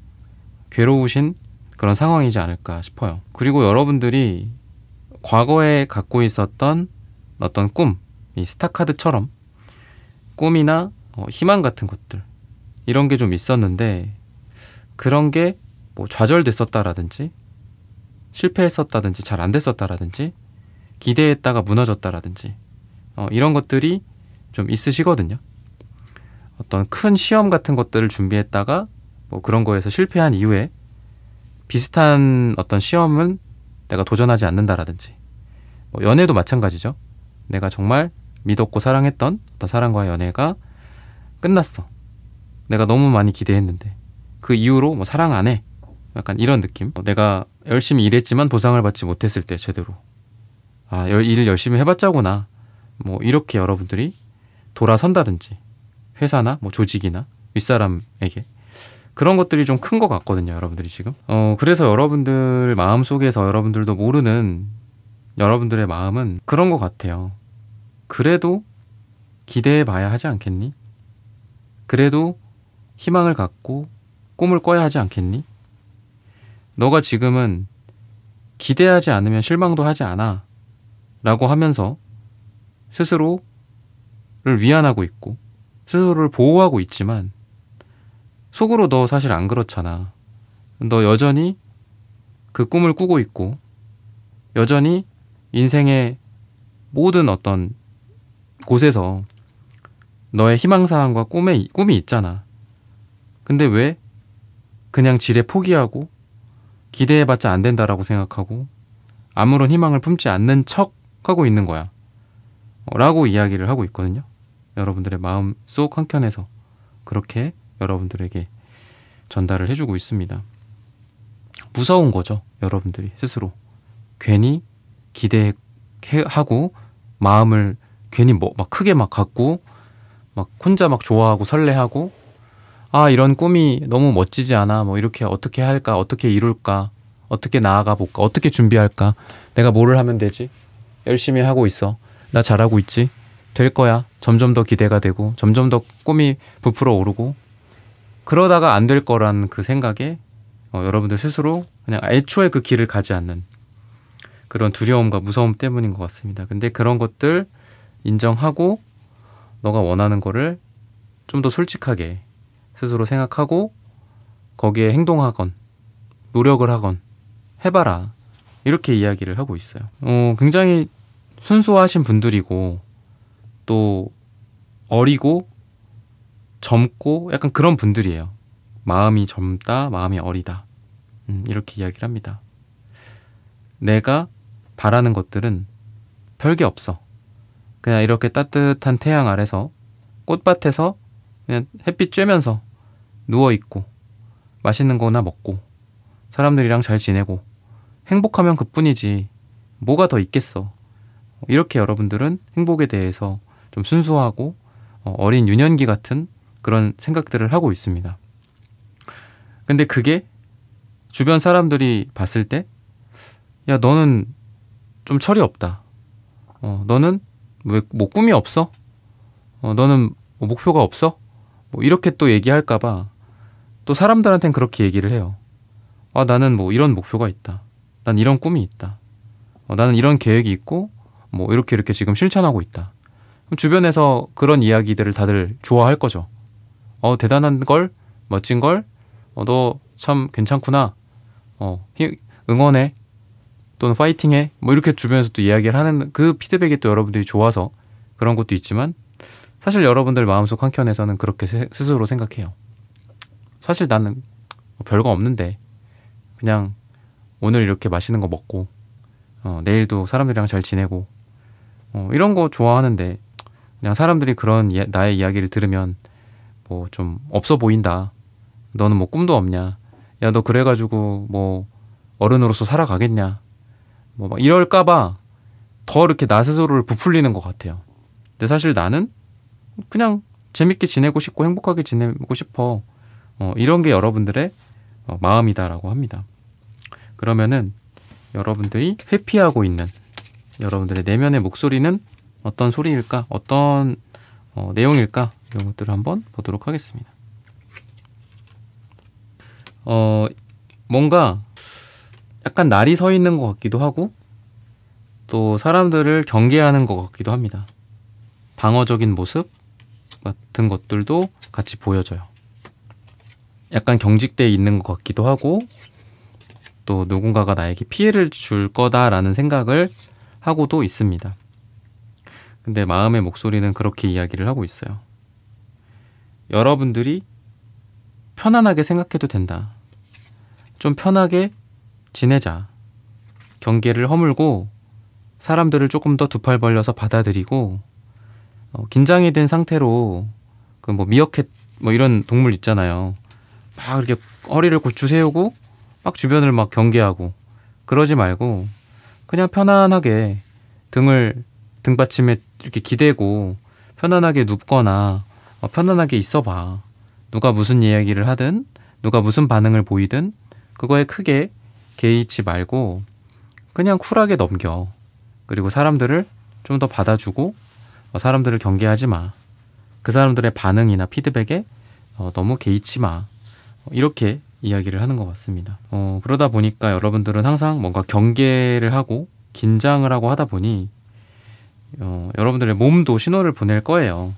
괴로우신 그런 상황이지 않을까 싶어요. 그리고 여러분들이 과거에 갖고 있었던 어떤 꿈, 이 스타카드처럼 꿈이나 희망 같은 것들 이런 게 좀 있었는데 그런 게 뭐 좌절됐었다라든지 실패했었다든지 잘 안 됐었다라든지 기대했다가 무너졌다라든지 이런 것들이 좀 있으시거든요. 어떤 큰 시험 같은 것들을 준비했다가 뭐 그런 거에서 실패한 이후에 비슷한 어떤 시험은 내가 도전하지 않는다라든지 뭐 연애도 마찬가지죠. 내가 정말 믿었고 사랑했던 어떤 사람과의 연애가 끝났어. 내가 너무 많이 기대했는데 그 이후로 뭐 사랑 안 해. 약간 이런 느낌. 내가 열심히 일했지만 보상을 받지 못했을 때 제대로 일을 열심히 해봤자구나. 뭐 이렇게 여러분들이 돌아선다든지 회사나 뭐 조직이나 윗사람에게 그런 것들이 좀 큰 것 같거든요. 여러분들이 지금 그래서 여러분들 마음속에서 여러분들도 모르는 여러분들의 마음은 그런 것 같아요. 그래도 기대해 봐야 하지 않겠니? 그래도 희망을 갖고 꿈을 꿔야 하지 않겠니? 너가 지금은 기대하지 않으면 실망도 하지 않아 라고 하면서 스스로를 위안하고 있고 스스로를 보호하고 있지만 속으로 너 사실 안 그렇잖아. 너 여전히 그 꿈을 꾸고 있고 여전히 인생의 모든 어떤 곳에서 너의 희망사항과 꿈이 있잖아. 근데 왜 그냥 지레 포기하고 기대해봤자 안 된다라고 생각하고 아무런 희망을 품지 않는 척 하고 있는 거야 라고 이야기를 하고 있거든요. 여러분들의 마음 속 한켠에서 그렇게 여러분들에게 전달을 해주고 있습니다. 무서운 거죠. 여러분들이 스스로 괜히 기대하고 마음을 괜히 막 크게 막 갖고 막 혼자 막 좋아하고 설레하고 이런 꿈이 너무 멋지지 않아. 뭐 이렇게 어떻게 할까? 어떻게 이룰까? 어떻게 나아가 볼까? 어떻게 준비할까? 내가 뭐를 하면 되지? 열심히 하고 있어. 나 잘하고 있지? 될 거야. 점점 더 기대가 되고 점점 더 꿈이 부풀어 오르고 그러다가 안 될 거란 그 생각에 여러분들 스스로 그냥 애초에 그 길을 가지 않는 그런 두려움과 무서움 때문인 것 같습니다. 근데 그런 것들 인정하고 너가 원하는 거를 좀 더 솔직하게 스스로 생각하고 거기에 행동하건 노력을 하건 해봐라. 이렇게 이야기를 하고 있어요. 굉장히 순수하신 분들이고 또 어리고 젊고 약간 그런 분들이에요. 마음이 젊다, 마음이 어리다. 이렇게 이야기를 합니다. 내가 바라는 것들은 별게 없어. 그냥 이렇게 따뜻한 태양 아래서 꽃밭에서 그냥 햇빛 쬐면서 누워있고 맛있는 거나 먹고 사람들이랑 잘 지내고 행복하면 그뿐이지 뭐가 더 있겠어. 이렇게 여러분들은 행복에 대해서 좀 순수하고 어린 유년기 같은 그런 생각들을 하고 있습니다. 근데 그게 주변 사람들이 봤을 때 야, 너는 좀 철이 없다. 너는 왜 뭐 꿈이 없어? 너는 뭐 목표가 없어? 뭐 이렇게 또 얘기할까봐 또 사람들한테는 그렇게 얘기를 해요. 나는 뭐 이런 목표가 있다. 난 이런 꿈이 있다. 나는 이런 계획이 있고 뭐 이렇게 지금 실천하고 있다. 그럼 주변에서 그런 이야기들을 다들 좋아할 거죠. 대단한 걸, 멋진 걸, 너 참 괜찮구나. 응원해. 또는 파이팅해. 뭐 이렇게 주변에서 또 이야기를 하는 그 피드백이 또 여러분들이 좋아서 그런 것도 있지만 사실 여러분들 마음속 한켠에서는 그렇게 스스로 생각해요. 사실 나는 별거 없는데 그냥 오늘 이렇게 맛있는 거 먹고 내일도 사람들이랑 잘 지내고 이런 거 좋아하는데 그냥 사람들이 그런 나의 이야기를 들으면 뭐 좀 없어 보인다. 너는 뭐 꿈도 없냐. 야, 너 그래가지고 뭐 어른으로서 살아가겠냐. 뭐 막 이럴까봐 더 이렇게 나 스스로를 부풀리는 것 같아요. 근데 사실 나는 그냥 재밌게 지내고 싶고 행복하게 지내고 싶어. 이런 게 여러분들의 마음이다라고 합니다. 그러면은 여러분들이 회피하고 있는 여러분들의 내면의 목소리는 어떤 소리일까? 어떤 내용일까? 이런 것들을 한번 보도록 하겠습니다. 뭔가 약간 날이 서 있는 것 같기도 하고 또 사람들을 경계하는 것 같기도 합니다. 방어적인 모습 같은 것들도 같이 보여져요. 약간 경직돼 있는 것 같기도 하고 또 누군가가 나에게 피해를 줄 거다라는 생각을 하고도 있습니다. 근데 마음의 목소리는 그렇게 이야기를 하고 있어요. 여러분들이 편안하게 생각해도 된다. 좀 편하게 지내자. 경계를 허물고 사람들을 조금 더 두 팔 벌려서 받아들이고 긴장이 된 상태로 그 뭐 미어캣 뭐 이런 동물 있잖아요. 막 이렇게 허리를 고추 세우고 막 주변을 막 경계하고 그러지 말고 그냥 편안하게 등받침에 이렇게 기대고 편안하게 눕거나 편안하게 있어봐. 누가 무슨 이야기를 하든 누가 무슨 반응을 보이든 그거에 크게 개의치 말고 그냥 쿨하게 넘겨. 그리고 사람들을 좀 더 받아주고 사람들을 경계하지 마. 그 사람들의 반응이나 피드백에 너무 개의치 마. 이렇게 이야기를 하는 것 같습니다. 그러다 보니까 여러분들은 항상 뭔가 경계를 하고 긴장을 하고 하다 보니 여러분들의 몸도 신호를 보낼 거예요.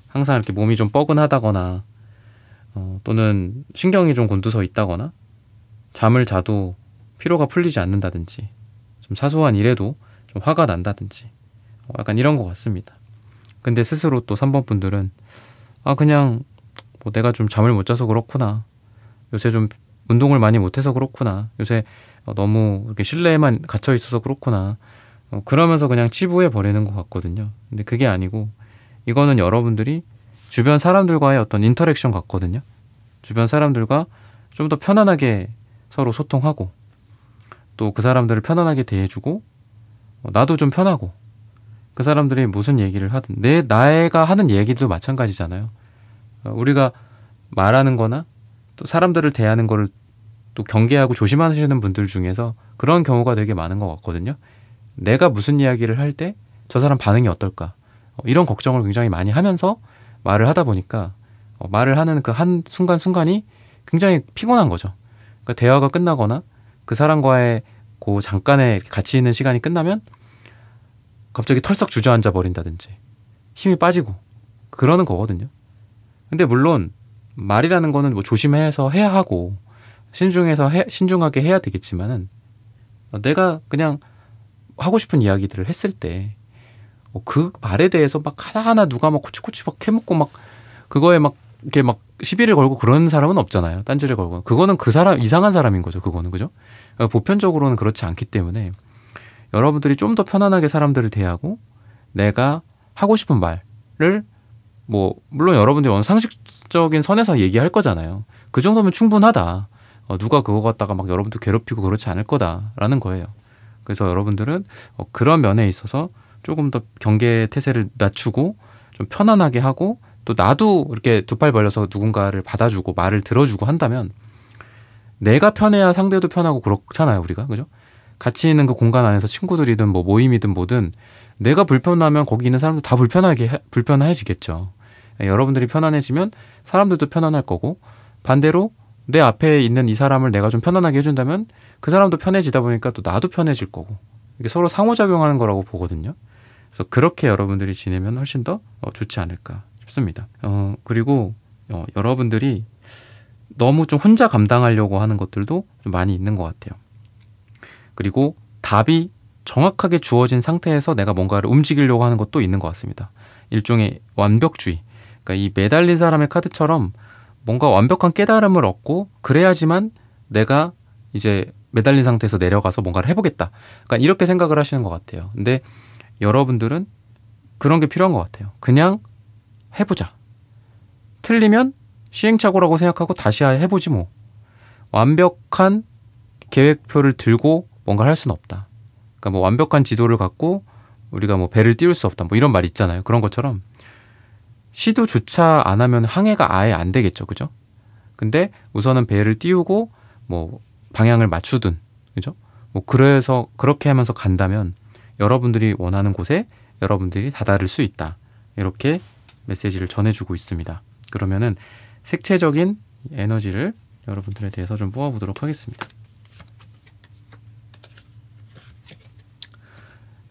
항상 이렇게 몸이 좀 뻐근하다거나 또는 신경이 좀 곤두서 있다거나 잠을 자도 피로가 풀리지 않는다든지 좀 사소한 일에도 좀 화가 난다든지 약간 이런 것 같습니다. 근데 스스로 또 3번 분들은 그냥 뭐 내가 좀 잠을 못 자서 그렇구나. 요새 좀 운동을 많이 못해서 그렇구나. 요새 너무 이렇게 실내에만 갇혀 있어서 그렇구나. 그러면서 그냥 치부해 버리는 것 같거든요. 근데 그게 아니고 이거는 여러분들이 주변 사람들과의 어떤 인터랙션 같거든요. 주변 사람들과 좀 더 편안하게 서로 소통하고 또 그 사람들을 편안하게 대해주고 나도 좀 편하고 그 사람들이 무슨 얘기를 하든 나가 하는 얘기도 마찬가지잖아요. 우리가 말하는 거나 또 사람들을 대하는 거를 또 경계하고 조심하시는 분들 중에서 그런 경우가 되게 많은 것 같거든요. 내가 무슨 이야기를 할 때 저 사람 반응이 어떨까? 이런 걱정을 굉장히 많이 하면서 말을 하다 보니까 말을 하는 그 한 순간순간이 굉장히 피곤한 거죠. 그러니까 대화가 끝나거나 그 사람과의 그 잠깐의 같이 있는 시간이 끝나면 갑자기 털썩 주저앉아 버린다든지 힘이 빠지고 그러는 거거든요. 근데 물론 말이라는 거는 뭐 조심해서 해야 하고 신중하게 해야 되겠지만은 내가 그냥 하고 싶은 이야기들을 했을 때 그 말에 대해서 막 하나하나 누가 막 코치코치 막 캐묻고 막 그거에 막 이렇게 막 시비를 걸고 그런 사람은 없잖아요. 딴지를 걸고. 그거는 그 사람 이상한 사람인 거죠. 그거는 그죠? 보편적으로는 그렇지 않기 때문에 여러분들이 좀 더 편안하게 사람들을 대하고 내가 하고 싶은 말을 뭐 물론 여러분들이 어느 상식적인 선에서 얘기할 거잖아요. 그 정도면 충분하다. 누가 그거 갖다가 막 여러분들 괴롭히고 그렇지 않을 거다라는 거예요. 그래서 여러분들은 그런 면에 있어서 조금 더 경계 태세를 낮추고 좀 편안하게 하고 또 나도 이렇게 두 팔 벌려서 누군가를 받아주고 말을 들어주고 한다면 내가 편해야 상대도 편하고 그렇잖아요. 우리가 그죠? 같이 있는 그 공간 안에서 친구들이든 뭐 모임이든 뭐든 내가 불편하면 거기 있는 사람도 다 불편해지겠죠. 여러분들이 편안해지면 사람들도 편안할 거고 반대로 내 앞에 있는 이 사람을 내가 좀 편안하게 해준다면 그 사람도 편해지다 보니까 또 나도 편해질 거고 이게 서로 상호작용하는 거라고 보거든요. 그래서 그렇게 여러분들이 지내면 훨씬 더 좋지 않을까 싶습니다. 그리고 여러분들이 너무 좀 혼자 감당하려고 하는 것들도 좀 많이 있는 것 같아요. 그리고 답이 정확하게 주어진 상태에서 내가 뭔가를 움직이려고 하는 것도 있는 것 같습니다. 일종의 완벽주의. 그러니까 이 매달린 사람의 카드처럼 뭔가 완벽한 깨달음을 얻고 그래야지만 내가 이제 매달린 상태에서 내려가서 뭔가를 해보겠다. 그러니까 이렇게 생각을 하시는 것 같아요. 근데 여러분들은 그런 게 필요한 것 같아요. 그냥 해보자. 틀리면 시행착오라고 생각하고 다시 해보지 뭐. 완벽한 계획표를 들고 뭔가를 할 수는 없다. 그러니까 뭐 완벽한 지도를 갖고 우리가 뭐 배를 띄울 수 없다. 뭐 이런 말 있잖아요. 그런 것처럼 시도조차 안 하면 항해가 아예 안 되겠죠. 그죠? 근데 우선은 배를 띄우고 뭐 방향을 맞추든 그죠? 뭐 그래서 그렇게 하면서 간다면 여러분들이 원하는 곳에 여러분들이 다다를 수 있다. 이렇게 메시지를 전해주고 있습니다. 그러면은 색채적인 에너지를 여러분들에 대해서 좀 뽑아보도록 하겠습니다.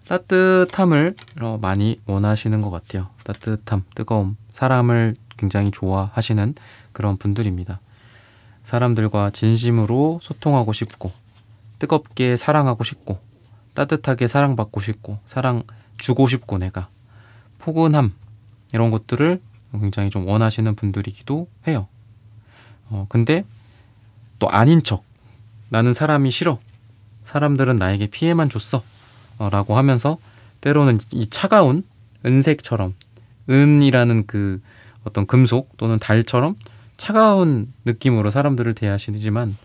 따뜻함을 많이 원하시는 것 같아요. 따뜻함, 뜨거움, 사람을 굉장히 좋아하시는 그런 분들입니다. 사람들과 진심으로 소통하고 싶고 뜨겁게 사랑하고 싶고 따뜻하게 사랑받고 싶고 사랑 주고 싶고 내가 포근함 이런 것들을 굉장히 좀 원하시는 분들이기도 해요. 근데 또 아닌 척 나는 사람이 싫어 사람들은 나에게 피해만 줬어 라고 하면서 때로는 이 차가운 은색처럼 은이라는 그 어떤 금속 또는 달처럼 차가운 느낌으로 사람들을 대하시지만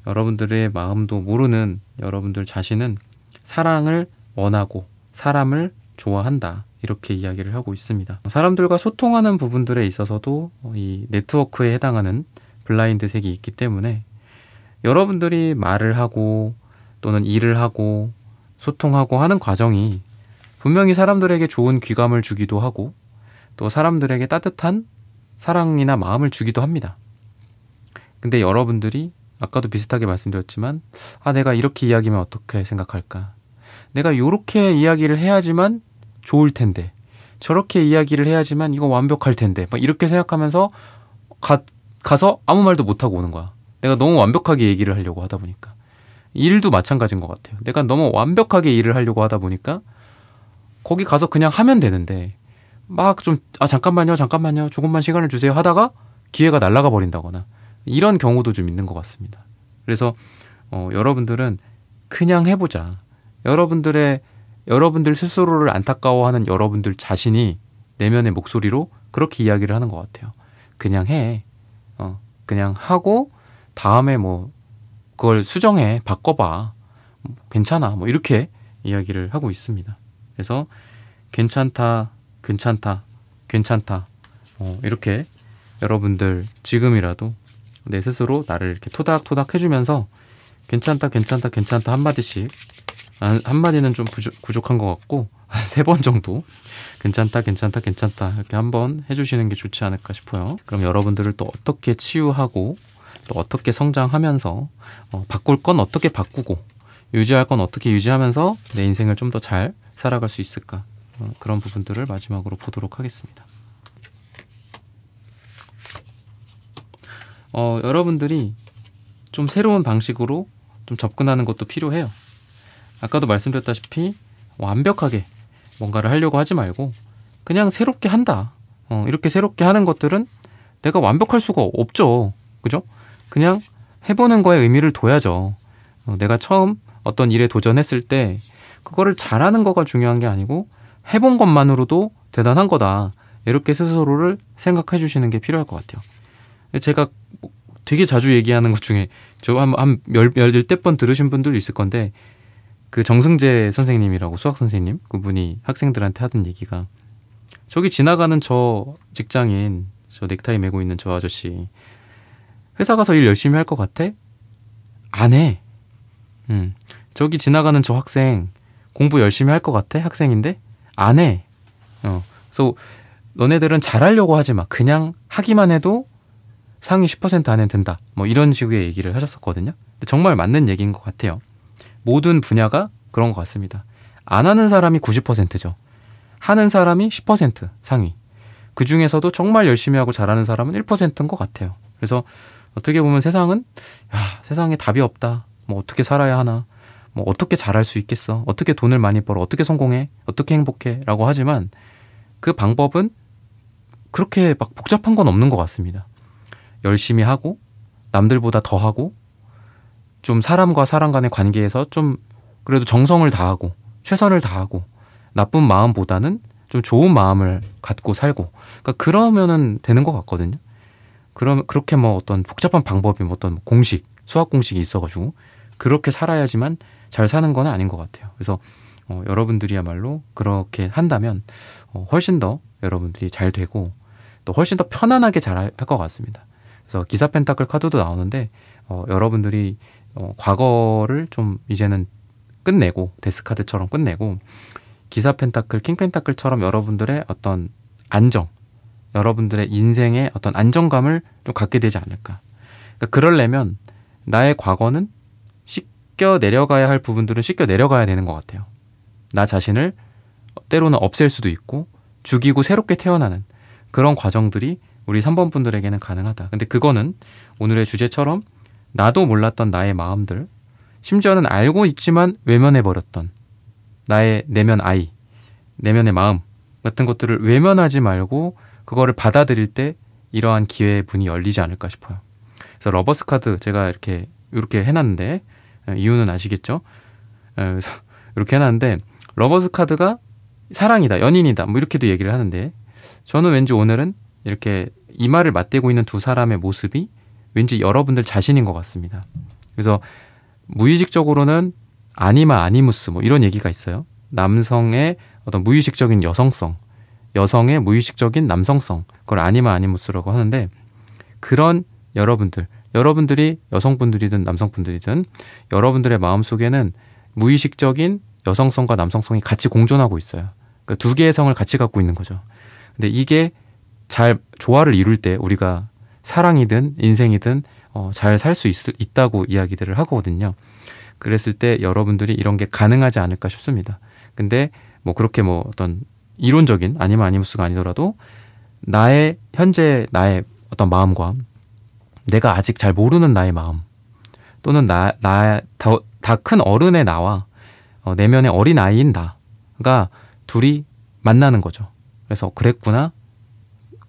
여러분들의 마음도 모르는 여러분들 자신은 사랑을 원하고 사람을 좋아한다. 이렇게 이야기를 하고 있습니다. 사람들과 소통하는 부분들에 있어서도 이 네트워크에 해당하는 블라인드색이 있기 때문에 여러분들이 말을 하고 또는 일을 하고 소통하고 하는 과정이 분명히 사람들에게 좋은 귀감을 주기도 하고 또 사람들에게 따뜻한 사랑이나 마음을 주기도 합니다. 근데 여러분들이 아까도 비슷하게 말씀드렸지만 내가 이렇게 이야기하면 어떻게 생각할까? 내가 이렇게 이야기를 해야지만 좋을 텐데 저렇게 이야기를 해야지만 이거 완벽할 텐데 막 이렇게 생각하면서 가서 아무 말도 못하고 오는 거야. 내가 너무 완벽하게 얘기를 하려고 하다 보니까. 일도 마찬가지인 것 같아요. 내가 너무 완벽하게 일을 하려고 하다 보니까 거기 가서 그냥 하면 되는데 막 좀 잠깐만요 조금만 시간을 주세요 하다가 기회가 날아가 버린다거나 이런 경우도 좀 있는 것 같습니다. 그래서 여러분들은 그냥 해보자. 여러분들 스스로를 안타까워하는 여러분들 자신이 내면의 목소리로 그렇게 이야기를 하는 것 같아요. 그냥 해. 그냥 하고 다음에 뭐 그걸 수정해 바꿔봐. 괜찮아. 뭐 이렇게 이야기를 하고 있습니다. 그래서 괜찮다. 이렇게 여러분들 지금이라도 내 스스로 나를 이렇게 토닥토닥 해주면서 괜찮다 한마디씩 한마디는 좀 부족한 것 같고 한 3번 정도 괜찮다 이렇게 한번 해주시는 게 좋지 않을까 싶어요. 그럼 여러분들을 또 어떻게 치유하고 또 어떻게 성장하면서 바꿀 건 어떻게 바꾸고 유지할 건 어떻게 유지하면서 내 인생을 좀 더 잘 살아갈 수 있을까 그런 부분들을 마지막으로 보도록 하겠습니다. 여러분들이 좀 새로운 방식으로 좀 접근하는 것도 필요해요. 아까도 말씀드렸다시피 완벽하게 뭔가를 하려고 하지 말고 그냥 새롭게 한다. 이렇게 새롭게 하는 것들은 내가 완벽할 수가 없죠. 그죠? 그냥 해보는 거에 의미를 둬야죠. 내가 처음 어떤 일에 도전했을 때 그거를 잘하는 거가 중요한 게 아니고 해본 것만으로도 대단한 거다. 이렇게 스스로를 생각해 주시는 게 필요할 것 같아요. 제가 되게 자주 얘기하는 것 중에 저 한 열댓 번 들으신 분들도 있을 건데 그 정승재 선생님이라고 수학 선생님 그분이 학생들한테 하던 얘기가 저기 지나가는 저 직장인 저 넥타이 메고 있는 저 아저씨 회사 가서 일 열심히 할 것 같아? 안 해. 저기 지나가는 저 학생 공부 열심히 할 것 같아? 학생인데? 안 해. 그래서 너네들은 잘하려고 하지 마. 그냥 하기만 해도 상위 10% 안에 든다. 뭐 이런 식의 얘기를 하셨었거든요. 근데 정말 맞는 얘기인 것 같아요. 모든 분야가 그런 것 같습니다. 안 하는 사람이 90%죠. 하는 사람이 10% 상위. 그 중에서도 정말 열심히 하고 잘하는 사람은 1%인 것 같아요. 그래서 어떻게 보면 세상은 세상에 답이 없다. 뭐 어떻게 살아야 하나. 뭐 어떻게 잘할 수 있겠어. 어떻게 돈을 많이 벌어. 어떻게 성공해. 어떻게 행복해. 라고 하지만 그 방법은 그렇게 막 복잡한 건 없는 것 같습니다. 열심히 하고 남들보다 더 하고 좀 사람과 사람 간의 관계에서 좀 그래도 정성을 다하고 최선을 다하고 나쁜 마음보다는 좀 좋은 마음을 갖고 살고 그러니까 그러면은 되는 것 같거든요. 그렇게 뭐 어떤 복잡한 방법이 뭐 어떤 공식 수학 공식이 있어가지고 그렇게 살아야지만 잘 사는 건 아닌 것 같아요. 그래서 여러분들이야말로 그렇게 한다면 훨씬 더 여러분들이 잘 되고 또 훨씬 더 편안하게 잘 할 것 같습니다. 그래서 기사 펜타클 카드도 나오는데 여러분들이 과거를 좀 이제는 끝내고 데스카드처럼 끝내고 기사 펜타클, 킹 펜타클처럼 여러분들의 어떤 안정, 여러분들의 인생의 어떤 안정감을 좀 갖게 되지 않을까. 그러니까 그러려면 나의 과거는 씻겨 내려가야 할 부분들은 씻겨 내려가야 되는 것 같아요. 나 자신을 때로는 없앨 수도 있고 죽이고 새롭게 태어나는 그런 과정들이 우리 3번 분들에게는 가능하다. 근데 그거는 오늘의 주제처럼 나도 몰랐던 나의 마음들, 심지어는 알고 있지만 외면해버렸던 나의 내면 아이, 내면의 마음 같은 것들을 외면하지 말고 그거를 받아들일 때 이러한 기회의 문이 열리지 않을까 싶어요. 그래서 러버스 카드 제가 이렇게 해놨는데 이유는 아시겠죠? 그래서 이렇게 해놨는데 러버스 카드가 사랑이다, 연인이다 뭐 이렇게도 얘기를 하는데 저는 왠지 오늘은 이렇게 이마를 맞대고 있는 두 사람의 모습이 왠지 여러분들 자신인 것 같습니다. 그래서 무의식적으로는 아니마 아니무스 뭐 이런 얘기가 있어요. 남성의 어떤 무의식적인 여성성, 여성의 무의식적인 남성성, 그걸 아니마 아니무스라고 하는데 그런 여러분들이 여성분들이든 남성분들이든 여러분들의 마음속에는 무의식적인 여성성과 남성성이 같이 공존하고 있어요. 그러니까 두 개의 성을 같이 갖고 있는 거죠. 근데 이게 잘 조화를 이룰 때 우리가 사랑이든 인생이든 잘 살 수 있다고 이야기들을 하거든요. 그랬을 때 여러분들이 이런 게 가능하지 않을까 싶습니다. 근데 뭐 그렇게 뭐 어떤 이론적인 아니면 아니무스가 아니더라도 현재 나의 어떤 마음과 내가 아직 잘 모르는 나의 마음 또는 다 큰 어른의 나와 내면의 어린 아이인 나가 둘이 만나는 거죠. 그래서 그랬구나,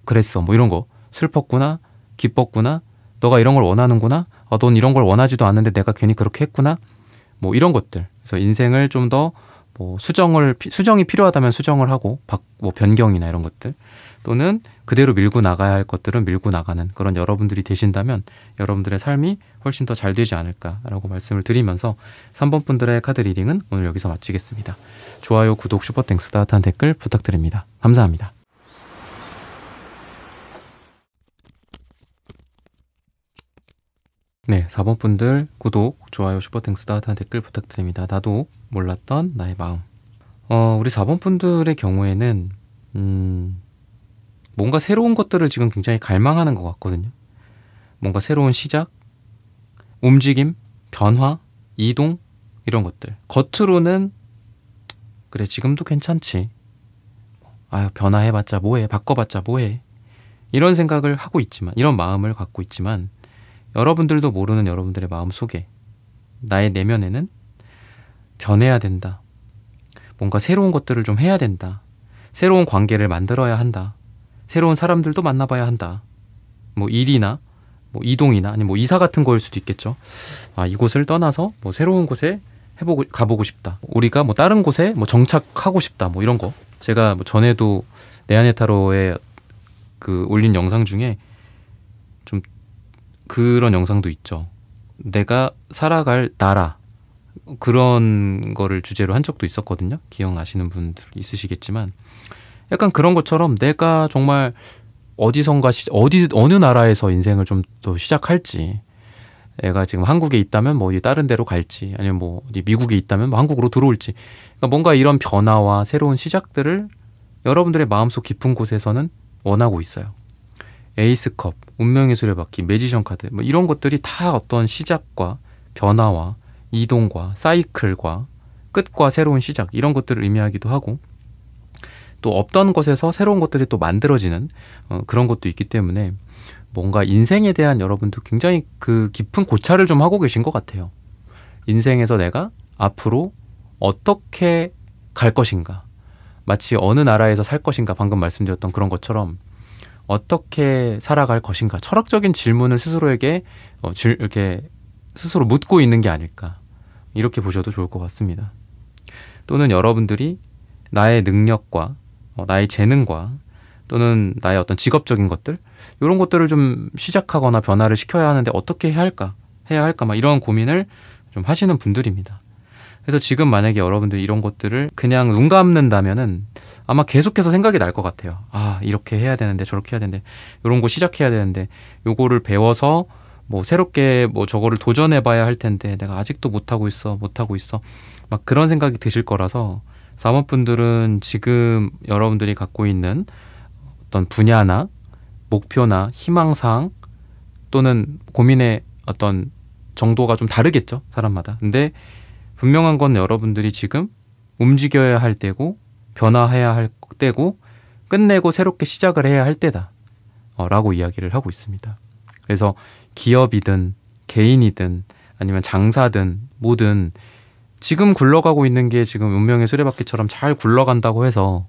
그랬어 뭐 이런 거 슬펐구나, 기뻤구나, 너가 이런 걸 원하는구나, 넌 이런 걸 원하지도 않는데 내가 괜히 그렇게 했구나 뭐 이런 것들. 그래서 인생을 좀 더 뭐 수정이 필요하다면 수정을 하고 뭐 변경이나 이런 것들 또는 그대로 밀고 나가야 할 것들은 밀고 나가는 그런 여러분들이 되신다면 여러분들의 삶이 훨씬 더 잘 되지 않을까라고 말씀을 드리면서 3번 분들의 카드 리딩은 오늘 여기서 마치겠습니다. 좋아요, 구독, 슈퍼땡스, 따뜻한 댓글 부탁드립니다. 감사합니다. 네, 4번 분들 구독, 좋아요, 슈퍼땡스, 따뜻한 댓글 부탁드립니다. 나도 몰랐던 나의 마음. 우리 4번 분들의 경우에는 뭔가 새로운 것들을 지금 굉장히 갈망하는 것 같거든요. 뭔가 새로운 시작, 움직임, 변화, 이동 이런 것들. 겉으로는 그래 지금도 괜찮지. 아, 변화해봤자 뭐해, 바꿔봤자 뭐해, 이런 생각을 하고 있지만, 이런 마음을 갖고 있지만, 여러분들도 모르는 여러분들의 마음 속에, 나의 내면에는 변해야 된다, 뭔가 새로운 것들을 좀 해야 된다, 새로운 관계를 만들어야 한다, 새로운 사람들도 만나봐야 한다, 뭐 일이나 뭐 이동이나 아니 뭐 이사 같은 거일 수도 있겠죠. 아, 이곳을 떠나서 뭐 새로운 곳에 가보고 싶다, 우리가 뭐 다른 곳에 뭐 정착하고 싶다, 뭐 이런 거. 제가 뭐 전에도 내한의 타로에 그 올린 영상 중에 좀 그런 영상도 있죠. 내가 살아갈 나라, 그런 거를 주제로 한 적도 있었거든요. 기억나시는 분들 있으시겠지만, 약간 그런 것처럼 내가 정말 어디선가 어느 나라에서 인생을 좀 더 시작할지, 내가 지금 한국에 있다면 뭐 어디 다른 데로 갈지, 아니면 뭐 어디 미국에 있다면 뭐 한국으로 들어올지, 그러니까 뭔가 이런 변화와 새로운 시작들을 여러분들의 마음속 깊은 곳에서는 원하고 있어요. 에이스컵, 운명의 수레바퀴, 매지션 카드, 뭐 이런 것들이 다 어떤 시작과 변화와 이동과 사이클과 끝과 새로운 시작, 이런 것들을 의미하기도 하고, 또 없던 것에서 새로운 것들이 또 만들어지는 그런 것도 있기 때문에, 뭔가 인생에 대한 여러분도 굉장히 그 깊은 고찰을 좀 하고 계신 것 같아요. 인생에서 내가 앞으로 어떻게 갈 것인가, 마치 어느 나라에서 살 것인가, 방금 말씀드렸던 그런 것처럼 어떻게 살아갈 것인가, 철학적인 질문을 스스로에게 이렇게 스스로 묻고 있는 게 아닐까, 이렇게 보셔도 좋을 것 같습니다. 또는 여러분들이 나의 능력과 나의 재능과 또는 나의 어떤 직업적인 것들, 이런 것들을 좀 시작하거나 변화를 시켜야 하는데 어떻게 해야 할까 막 이런 고민을 좀 하시는 분들입니다. 그래서 지금 만약에 여러분들이 이런 것들을 그냥 눈 감는다면은 아마 계속해서 생각이 날 것 같아요. 아, 이렇게 해야 되는데, 저렇게 해야 되는데, 이런 거 시작해야 되는데, 요거를 배워서 뭐 새롭게 뭐 저거를 도전해봐야 할 텐데 내가 아직도 못하고 있어 막 그런 생각이 드실 거라서, 사모분들은 지금 여러분들이 갖고 있는 어떤 분야나 목표나 희망사항 또는 고민의 어떤 정도가 좀 다르겠죠, 사람마다. 근데 분명한 건 여러분들이 지금 움직여야 할 때고, 변화해야 할 때고, 끝내고 새롭게 시작을 해야 할 때다 라고 이야기를 하고 있습니다. 그래서 기업이든 개인이든 아니면 장사든 뭐든 지금 굴러가고 있는 게 지금 운명의 수레바퀴처럼 잘 굴러간다고 해서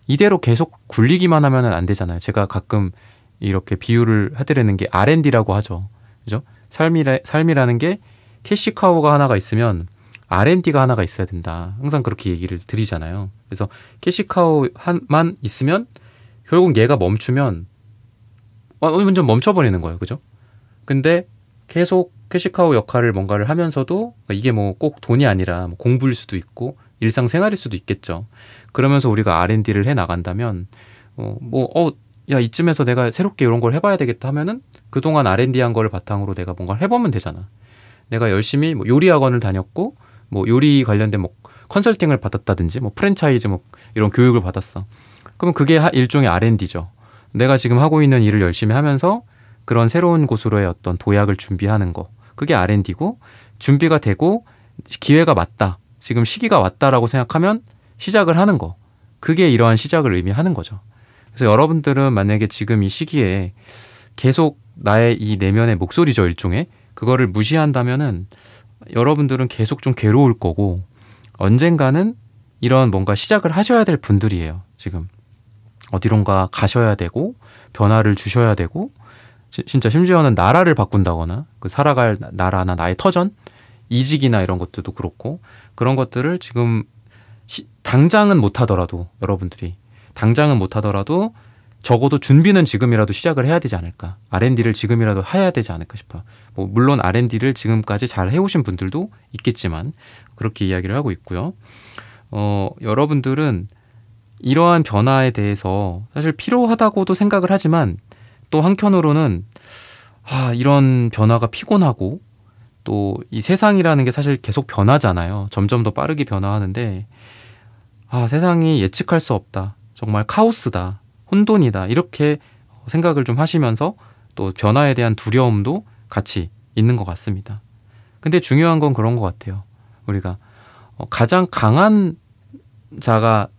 이대로 계속 굴리기만 하면 안 되잖아요. 제가 가끔 이렇게 비유를 해드리는 게 R&D라고 하죠. 그죠? 삶이라는 게 캐시카우가 하나가 있으면 R&D가 하나가 있어야 된다, 항상 그렇게 얘기를 드리잖아요. 그래서 캐시카우만 있으면 결국 얘가 멈추면 완전 멈춰버리는 거예요. 그죠? 근데 계속 캐시카우 역할을 뭔가를 하면서도, 이게 뭐 꼭 돈이 아니라 뭐 공부일 수도 있고 일상생활일 수도 있겠죠. 그러면서 우리가 R&D를 해 나간다면 야, 이쯤에서 내가 새롭게 이런 걸 해봐야 되겠다 하면은 그동안 R&D 한 거를 바탕으로 내가 뭔가를 해보면 되잖아. 내가 열심히 뭐 요리 학원을 다녔고 뭐 요리 관련된 뭐 컨설팅을 받았다든지 뭐 프랜차이즈 뭐 이런 교육을 받았어. 그럼 그게 일종의 R&D죠. 내가 지금 하고 있는 일을 열심히 하면서 그런 새로운 곳으로의 어떤 도약을 준비하는 거, 그게 R&D고, 준비가 되고 기회가 맞다, 지금 시기가 왔다라고 생각하면 시작을 하는 거, 그게 이러한 시작을 의미하는 거죠. 그래서 여러분들은 만약에 지금 이 시기에 계속 나의 이 내면의 목소리죠, 일종의, 그거를 무시한다면은 여러분들은 계속 좀 괴로울 거고, 언젠가는 이런 뭔가 시작을 하셔야 될 분들이에요. 지금 어디론가 가셔야 되고 변화를 주셔야 되고, 진짜 심지어는 나라를 바꾼다거나 그 살아갈 나라나 나의 터전, 이직이나 이런 것들도 그렇고, 그런 것들을 지금 당장은 못하더라도, 여러분들이 당장은 못하더라도 적어도 준비는 지금이라도 시작을 해야 되지 않을까, R&D를 지금이라도 해야 되지 않을까 싶어요. 뭐 물론 R&D를 지금까지 잘 해오신 분들도 있겠지만 그렇게 이야기를 하고 있고요. 여러분들은 이러한 변화에 대해서 사실 필요하다고도 생각을 하지만, 또 한편으로는 이런 변화가 피곤하고, 또 이 세상이라는 게 사실 계속 변하잖아요. 점점 더 빠르게 변화하는데, 세상이 예측할 수 없다, 정말 카오스다, 혼돈이다, 이렇게 생각을 좀 하시면서 또 변화에 대한 두려움도 같이 있는 것 같습니다. 근데 중요한 건 그런 것 같아요. 우리가 가장 강한 자가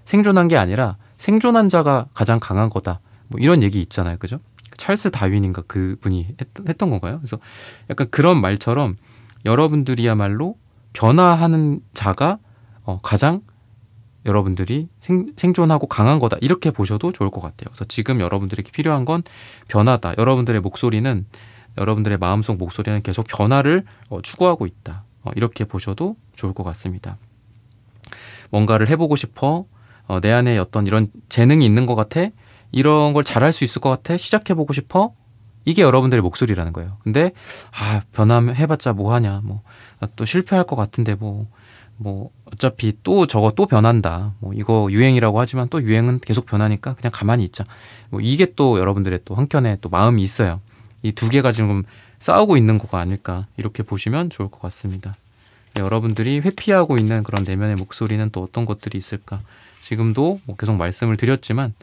생존한 게 아니라 생존한 자가 가장 강한 거다. 뭐 이런 얘기 있잖아요. 그죠? 찰스 다윈인가 그분이 했던 건가요? 그래서 약간 그런 말처럼 여러분들이야말로 변화하는 자가 가장 여러분들이 생존하고 강한 거다. 이렇게 보셔도 좋을 것 같아요. 그래서 지금 여러분들에게 필요한 건 변화다. 여러분들의 마음속 목소리는 계속 변화를 추구하고 있다. 이렇게 보셔도 좋을 것 같습니다. 뭔가를 해보고 싶어. 내 안에 어떤 이런 재능이 있는 것 같아. 이런 걸 잘할 수 있을 것 같아. 시작해보고 싶어. 이게 여러분들의 목소리라는 거예요. 근데 변화해봤자 뭐하냐. 나 또 실패할 것 같은데 어차피 또 저거 또 변한다. 이거 유행이라고 하지만 또 유행은 계속 변하니까 그냥 가만히 있자. 이게 또 여러분들의 또 한켠에 또 마음이 있어요. 이 두 개가 지금 싸우고 있는 거가 아닐까 이렇게 보시면 좋을 것 같습니다. 여러분들이 회피하고 있는 그런 내면의 목소리는 또 어떤 것들이 있을까? 지금도 계속 말씀을 드렸지만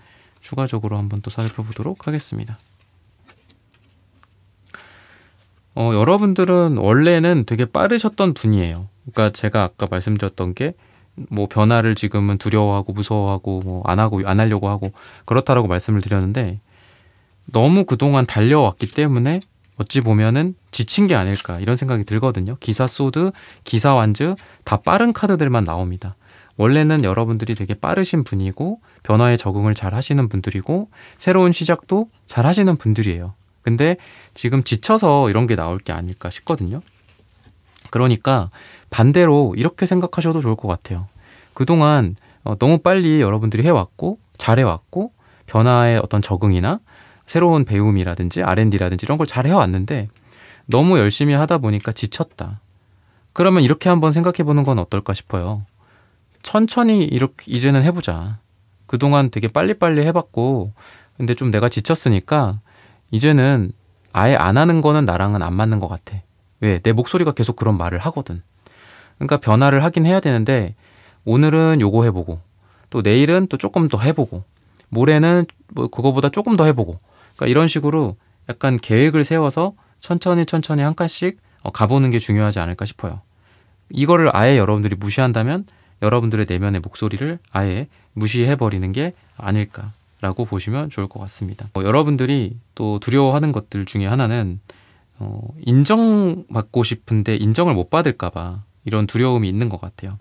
추가적으로 한번 또 살펴보도록 하겠습니다. 여러분들은 원래는 되게 빠르셨던 분이에요. 그러니까 제가 아까 말씀드렸던 게 변화를 지금은 두려워하고 무서워하고 안 하려고 하고 그렇다라고 말씀을 드렸는데 너무 그동안 달려왔기 때문에 어찌 보면은 지친 게 아닐까 이런 생각이 들거든요. 기사 소드, 기사 완즈 다 빠른 카드들만 나옵니다. 원래는 여러분들이 되게 빠르신 분이고 변화에 적응을 잘 하시는 분들이고 새로운 시작도 잘 하시는 분들이에요. 근데 지금 지쳐서 이런 게 나올 게 아닐까 싶거든요. 그러니까 반대로 이렇게 생각하셔도 좋을 것 같아요. 그동안 너무 빨리 여러분들이 해왔고 잘해왔고 변화의 어떤 적응이나 새로운 배움이라든지 R&D라든지 이런 걸 잘 해왔는데 너무 열심히 하다 보니까 지쳤다. 그러면 이렇게 한번 생각해 보는 건 어떨까 싶어요. 천천히 이렇게 이제는 해보자. 그동안 되게 빨리빨리 해봤고 근데 좀 내가 지쳤으니까 이제는 아예 안 하는 거는 나랑은 안 맞는 것 같아. 왜? 내 목소리가 계속 그런 말을 하거든. 그러니까 변화를 하긴 해야 되는데 오늘은 요거 해보고 또 내일은 또 조금 더 해보고 모레는 그거보다 조금 더 해보고 그러니까 이런 식으로 약간 계획을 세워서 천천히 한 칸씩 가보는 게 중요하지 않을까 싶어요. 이거를 아예 여러분들이 무시한다면 여러분들의 내면의 목소리를 아예 무시해버리는 게 아닐까라고 보시면 좋을 것 같습니다. 여러분들이 또 두려워하는 것들 중에 하나는 인정받고 싶은데 인정을 못 받을까 봐 이런 두려움이 있는 것 같아요.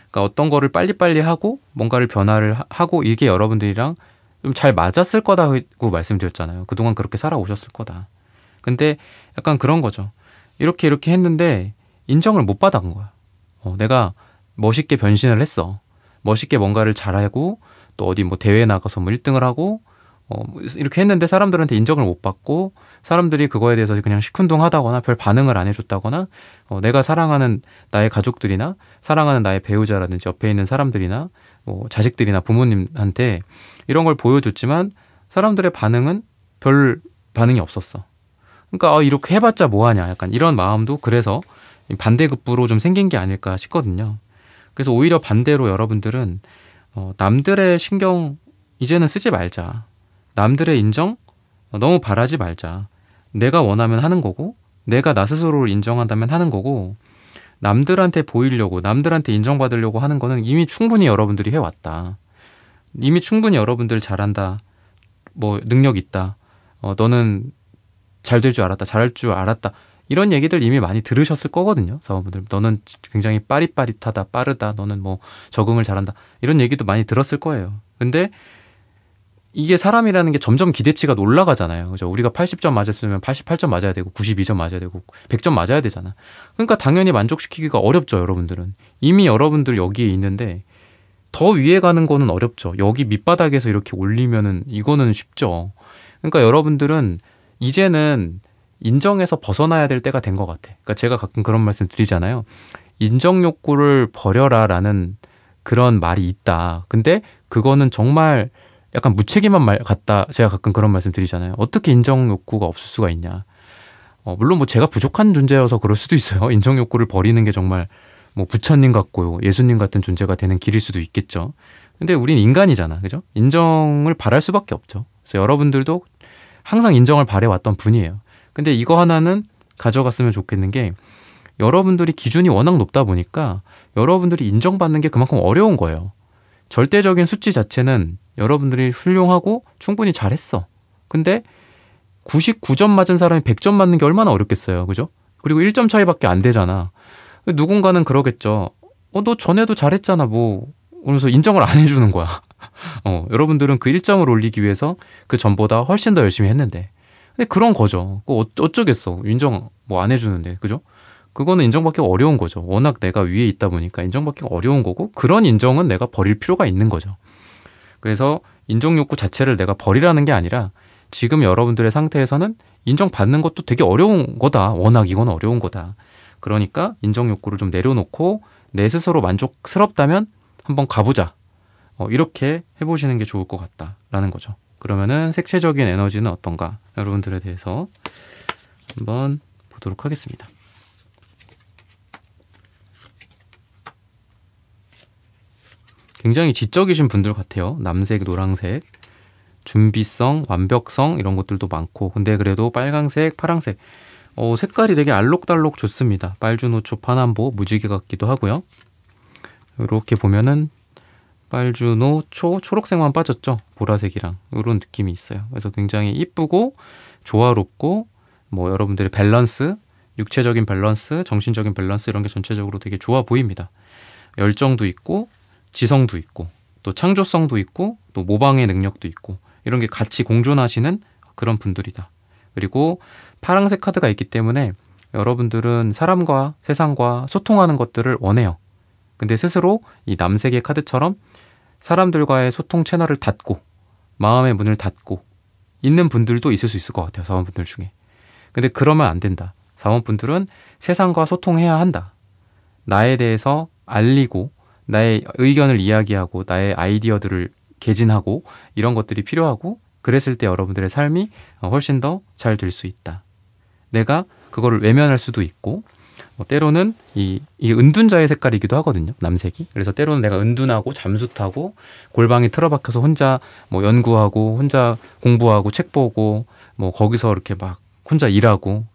그러니까 어떤 거를 빨리빨리 하고 뭔가를 변화를 하고 이게 여러분들이랑 좀 잘 맞았을 거다고 말씀드렸잖아요. 그동안 그렇게 살아오셨을 거다. 근데 약간 그런 거죠. 이렇게 했는데 인정을 못 받은 거야. 내가 멋있게 변신을 했어. 멋있게 뭔가를 잘하고 또 어디 대회에 나가서 1등을 하고 이렇게 했는데 사람들한테 인정을 못 받고 사람들이 그거에 대해서 그냥 시큰둥하다거나 별 반응을 안 해줬다거나 내가 사랑하는 나의 가족들이나 사랑하는 나의 배우자라든지 옆에 있는 사람들이나 자식들이나 부모님한테 이런 걸 보여줬지만 사람들의 반응은 별 반응이 없었어. 그러니까 이렇게 해봤자 뭐하냐 약간 이런 마음도 그래서 반대급부로 좀 생긴 게 아닐까 싶거든요. 그래서 오히려 반대로 여러분들은 남들의 신경 이제는 쓰지 말자. 남들의 인정 너무 바라지 말자. 내가 원하면 하는 거고 내가 나 스스로를 인정한다면 하는 거고 남들한테 보이려고 남들한테 인정받으려고 하는 거는 이미 충분히 여러분들이 해왔다. 이미 충분히 여러분들 잘한다. 능력 있다. 너는 잘 될 줄 알았다. 잘할 줄 알았다. 이런 얘기들 이미 많이 들으셨을 거거든요. 사원분들 너는 굉장히 빠릿빠릿하다. 빠르다. 너는 적응을 잘한다. 이런 얘기도 많이 들었을 거예요. 근데 이게 사람이라는 게 점점 기대치가 올라가잖아요. 그죠? 우리가 80점 맞았으면 88점 맞아야 되고 92점 맞아야 되고 100점 맞아야 되잖아. 그러니까 당연히 만족시키기가 어렵죠. 여러분들은. 이미 여러분들 여기에 있는데 더 위에 가는 거는 어렵죠. 여기 밑바닥에서 이렇게 올리면은 이거는 쉽죠. 그러니까 여러분들은 이제는 인정에서 벗어나야 될 때가 된 것 같아. 그러니까 제가 가끔 그런 말씀 드리잖아요. 인정 욕구를 버려라라는 그런 말이 있다. 근데 그거는 정말 약간 무책임한 말 같다. 제가 가끔 그런 말씀 드리잖아요. 어떻게 인정 욕구가 없을 수가 있냐. 물론 제가 부족한 존재여서 그럴 수도 있어요. 인정 욕구를 버리는 게 정말 부처님 같고 예수님 같은 존재가 되는 길일 수도 있겠죠. 근데 우린 인간이잖아. 그죠? 인정을 바랄 수밖에 없죠. 그래서 여러분들도 항상 인정을 바래왔던 분이에요. 근데 이거 하나는 가져갔으면 좋겠는 게 여러분들이 기준이 워낙 높다 보니까 여러분들이 인정받는 게 그만큼 어려운 거예요. 절대적인 수치 자체는 여러분들이 훌륭하고 충분히 잘했어. 근데 99점 맞은 사람이 100점 맞는 게 얼마나 어렵겠어요. 그죠? 그리고 1점 차이밖에 안 되잖아. 누군가는 그러겠죠. 너 전에도 잘했잖아. 뭐. 그러면서 인정을 안 해주는 거야. 여러분들은 그 1점을 올리기 위해서 그 전보다 훨씬 더 열심히 했는데. 근데 그런 거죠. 어쩌겠어. 인정 뭐 안 해주는데. 그죠? 그거는 인정받기가 어려운 거죠. 워낙 내가 위에 있다 보니까 인정받기가 어려운 거고, 그런 인정은 내가 버릴 필요가 있는 거죠. 그래서 인정 욕구 자체를 내가 버리라는 게 아니라 지금 여러분들의 상태에서는 인정받는 것도 되게 어려운 거다. 워낙 이건 어려운 거다. 그러니까 인정 욕구를 좀 내려놓고 내 스스로 만족스럽다면 한번 가보자. 이렇게 해보시는 게 좋을 것 같다라는 거죠. 그러면은 색채적인 에너지는 어떤가? 여러분들에 대해서 한번 보도록 하겠습니다. 굉장히 지적이신 분들 같아요. 남색, 노란색, 준비성, 완벽성 이런 것들도 많고, 근데 그래도 빨강색, 파랑색 색깔이 되게 알록달록 좋습니다. 빨주노초, 파남보, 무지개 같기도 하고요. 이렇게 보면은 빨주노초, 초록색만 빠졌죠. 보라색이랑 이런 느낌이 있어요. 그래서 굉장히 이쁘고 조화롭고, 뭐 여러분들의 밸런스, 육체적인 밸런스, 정신적인 밸런스 이런 게 전체적으로 되게 좋아 보입니다. 열정도 있고 지성도 있고 또 창조성도 있고 또 모방의 능력도 있고, 이런 게 같이 공존하시는 그런 분들이다. 그리고 파란색 카드가 있기 때문에 여러분들은 사람과 세상과 소통하는 것들을 원해요. 근데 스스로 이 남색의 카드처럼 사람들과의 소통 채널을 닫고 마음의 문을 닫고 있는 분들도 있을 수 있을 것 같아요. 사원분들 중에. 근데 그러면 안 된다. 사원분들은 세상과 소통해야 한다. 나에 대해서 알리고 나의 의견을 이야기하고 나의 아이디어들을 개진하고 이런 것들이 필요하고, 그랬을 때 여러분들의 삶이 훨씬 더 잘 될 수 있다. 내가 그거를 외면할 수도 있고, 때로는 이게 은둔자의 색깔이기도 하거든요. 남색이. 그래서 때로는 내가 은둔하고 잠수타고 골방에 틀어박혀서 혼자 뭐 연구하고 혼자 공부하고 책 보고 뭐 거기서 이렇게 막 혼자 일하고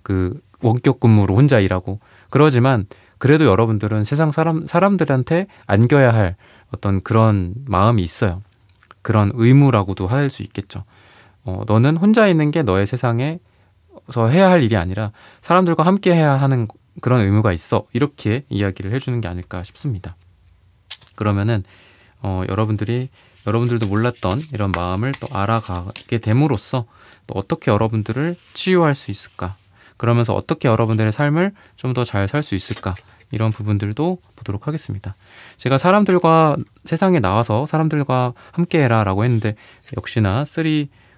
그 원격 근무로 혼자 일하고 그러지만, 그래도 여러분들은 세상 사람들한테 안겨야 할 어떤 그런 마음이 있어요. 그런 의무라고도 할 수 있겠죠. 너는 혼자 있는 게 너의 세상에서 해야 할 일이 아니라 사람들과 함께 해야 하는 그런 의무가 있어. 이렇게 이야기를 해주는 게 아닐까 싶습니다. 그러면은 여러분들도 몰랐던 이런 마음을 또 알아가게 됨으로써 또 어떻게 여러분들을 치유할 수 있을까? 그러면서 어떻게 여러분들의 삶을 좀 더 잘 살 수 있을까? 이런 부분들도 보도록 하겠습니다. 제가 사람들과 세상에 나와서 사람들과 함께해라 라고 했는데, 역시나 3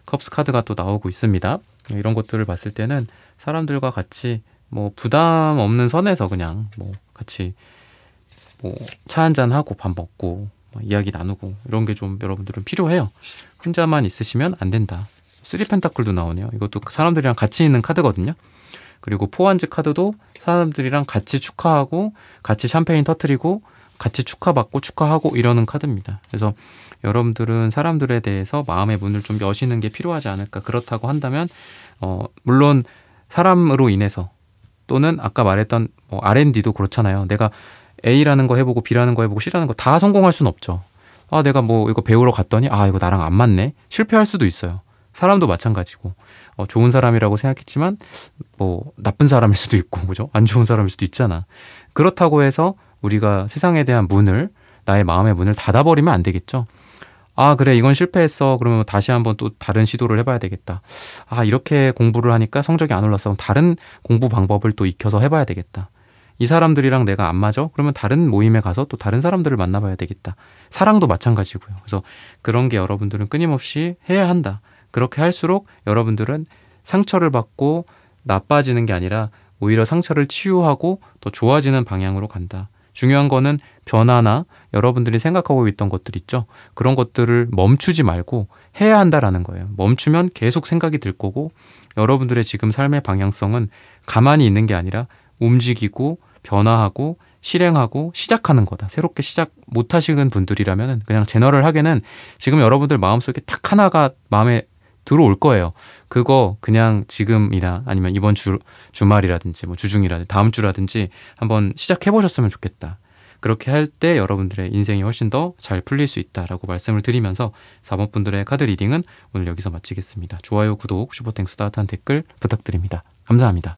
컵스 카드가 또 나오고 있습니다. 이런 것들을 봤을 때는 사람들과 같이 뭐 부담 없는 선에서 그냥 뭐 같이 뭐 차 한잔 하고 밥 먹고 이야기 나누고 이런 게 좀 여러분들은 필요해요. 혼자만 있으시면 안 된다. 3 펜타클도 나오네요. 이것도 사람들이랑 같이 있는 카드거든요. 그리고 4 원즈 카드도 사람들이랑 같이 축하하고 같이 샴페인 터트리고 같이 축하받고 축하하고 이러는 카드입니다. 그래서 여러분들은 사람들에 대해서 마음의 문을 좀 여시는 게 필요하지 않을까. 그렇다고 한다면 물론 사람으로 인해서 또는 아까 말했던 뭐 R&D도 그렇잖아요. 내가 A라는 거 해보고 B라는 거 해보고 C라는 거 다 성공할 수는 없죠. 내가 뭐 이거 배우러 갔더니 이거 나랑 안 맞네. 실패할 수도 있어요. 사람도 마찬가지고 좋은 사람이라고 생각했지만 뭐 나쁜 사람일 수도 있고, 그죠? 안 좋은 사람일 수도 있잖아. 그렇다고 해서 우리가 세상에 대한 문을, 나의 마음의 문을 닫아버리면 안 되겠죠. 그래 이건 실패했어. 그러면 다시 한번 또 다른 시도를 해봐야 되겠다. 이렇게 공부를 하니까 성적이 안 올랐어. 그럼 다른 공부 방법을 또 익혀서 해봐야 되겠다. 이 사람들이랑 내가 안 맞아? 그러면 다른 모임에 가서 또 다른 사람들을 만나봐야 되겠다. 사랑도 마찬가지고요. 그래서 그런 게 여러분들은 끊임없이 해야 한다. 그렇게 할수록 여러분들은 상처를 받고 나빠지는 게 아니라 오히려 상처를 치유하고 더 좋아지는 방향으로 간다. 중요한 거는 변화나 여러분들이 생각하고 있던 것들 있죠. 그런 것들을 멈추지 말고 해야 한다라는 거예요. 멈추면 계속 생각이 들 거고, 여러분들의 지금 삶의 방향성은 가만히 있는 게 아니라 움직이고 변화하고 실행하고 시작하는 거다. 새롭게 시작 못 하시는 분들이라면 그냥 제너럴하게는 지금 여러분들 마음속에 딱 하나가 마음에 들어올 거예요. 그거 그냥 지금이나 아니면 이번 주말이라든지 뭐 주중이라든지 다음 주라든지 한번 시작해 보셨으면 좋겠다. 그렇게 할 때 여러분들의 인생이 훨씬 더 잘 풀릴 수 있다라고 말씀을 드리면서 4번 분들의 카드 리딩은 오늘 여기서 마치겠습니다. 좋아요, 구독, 슈퍼땡스 따뜻한 댓글 부탁드립니다. 감사합니다.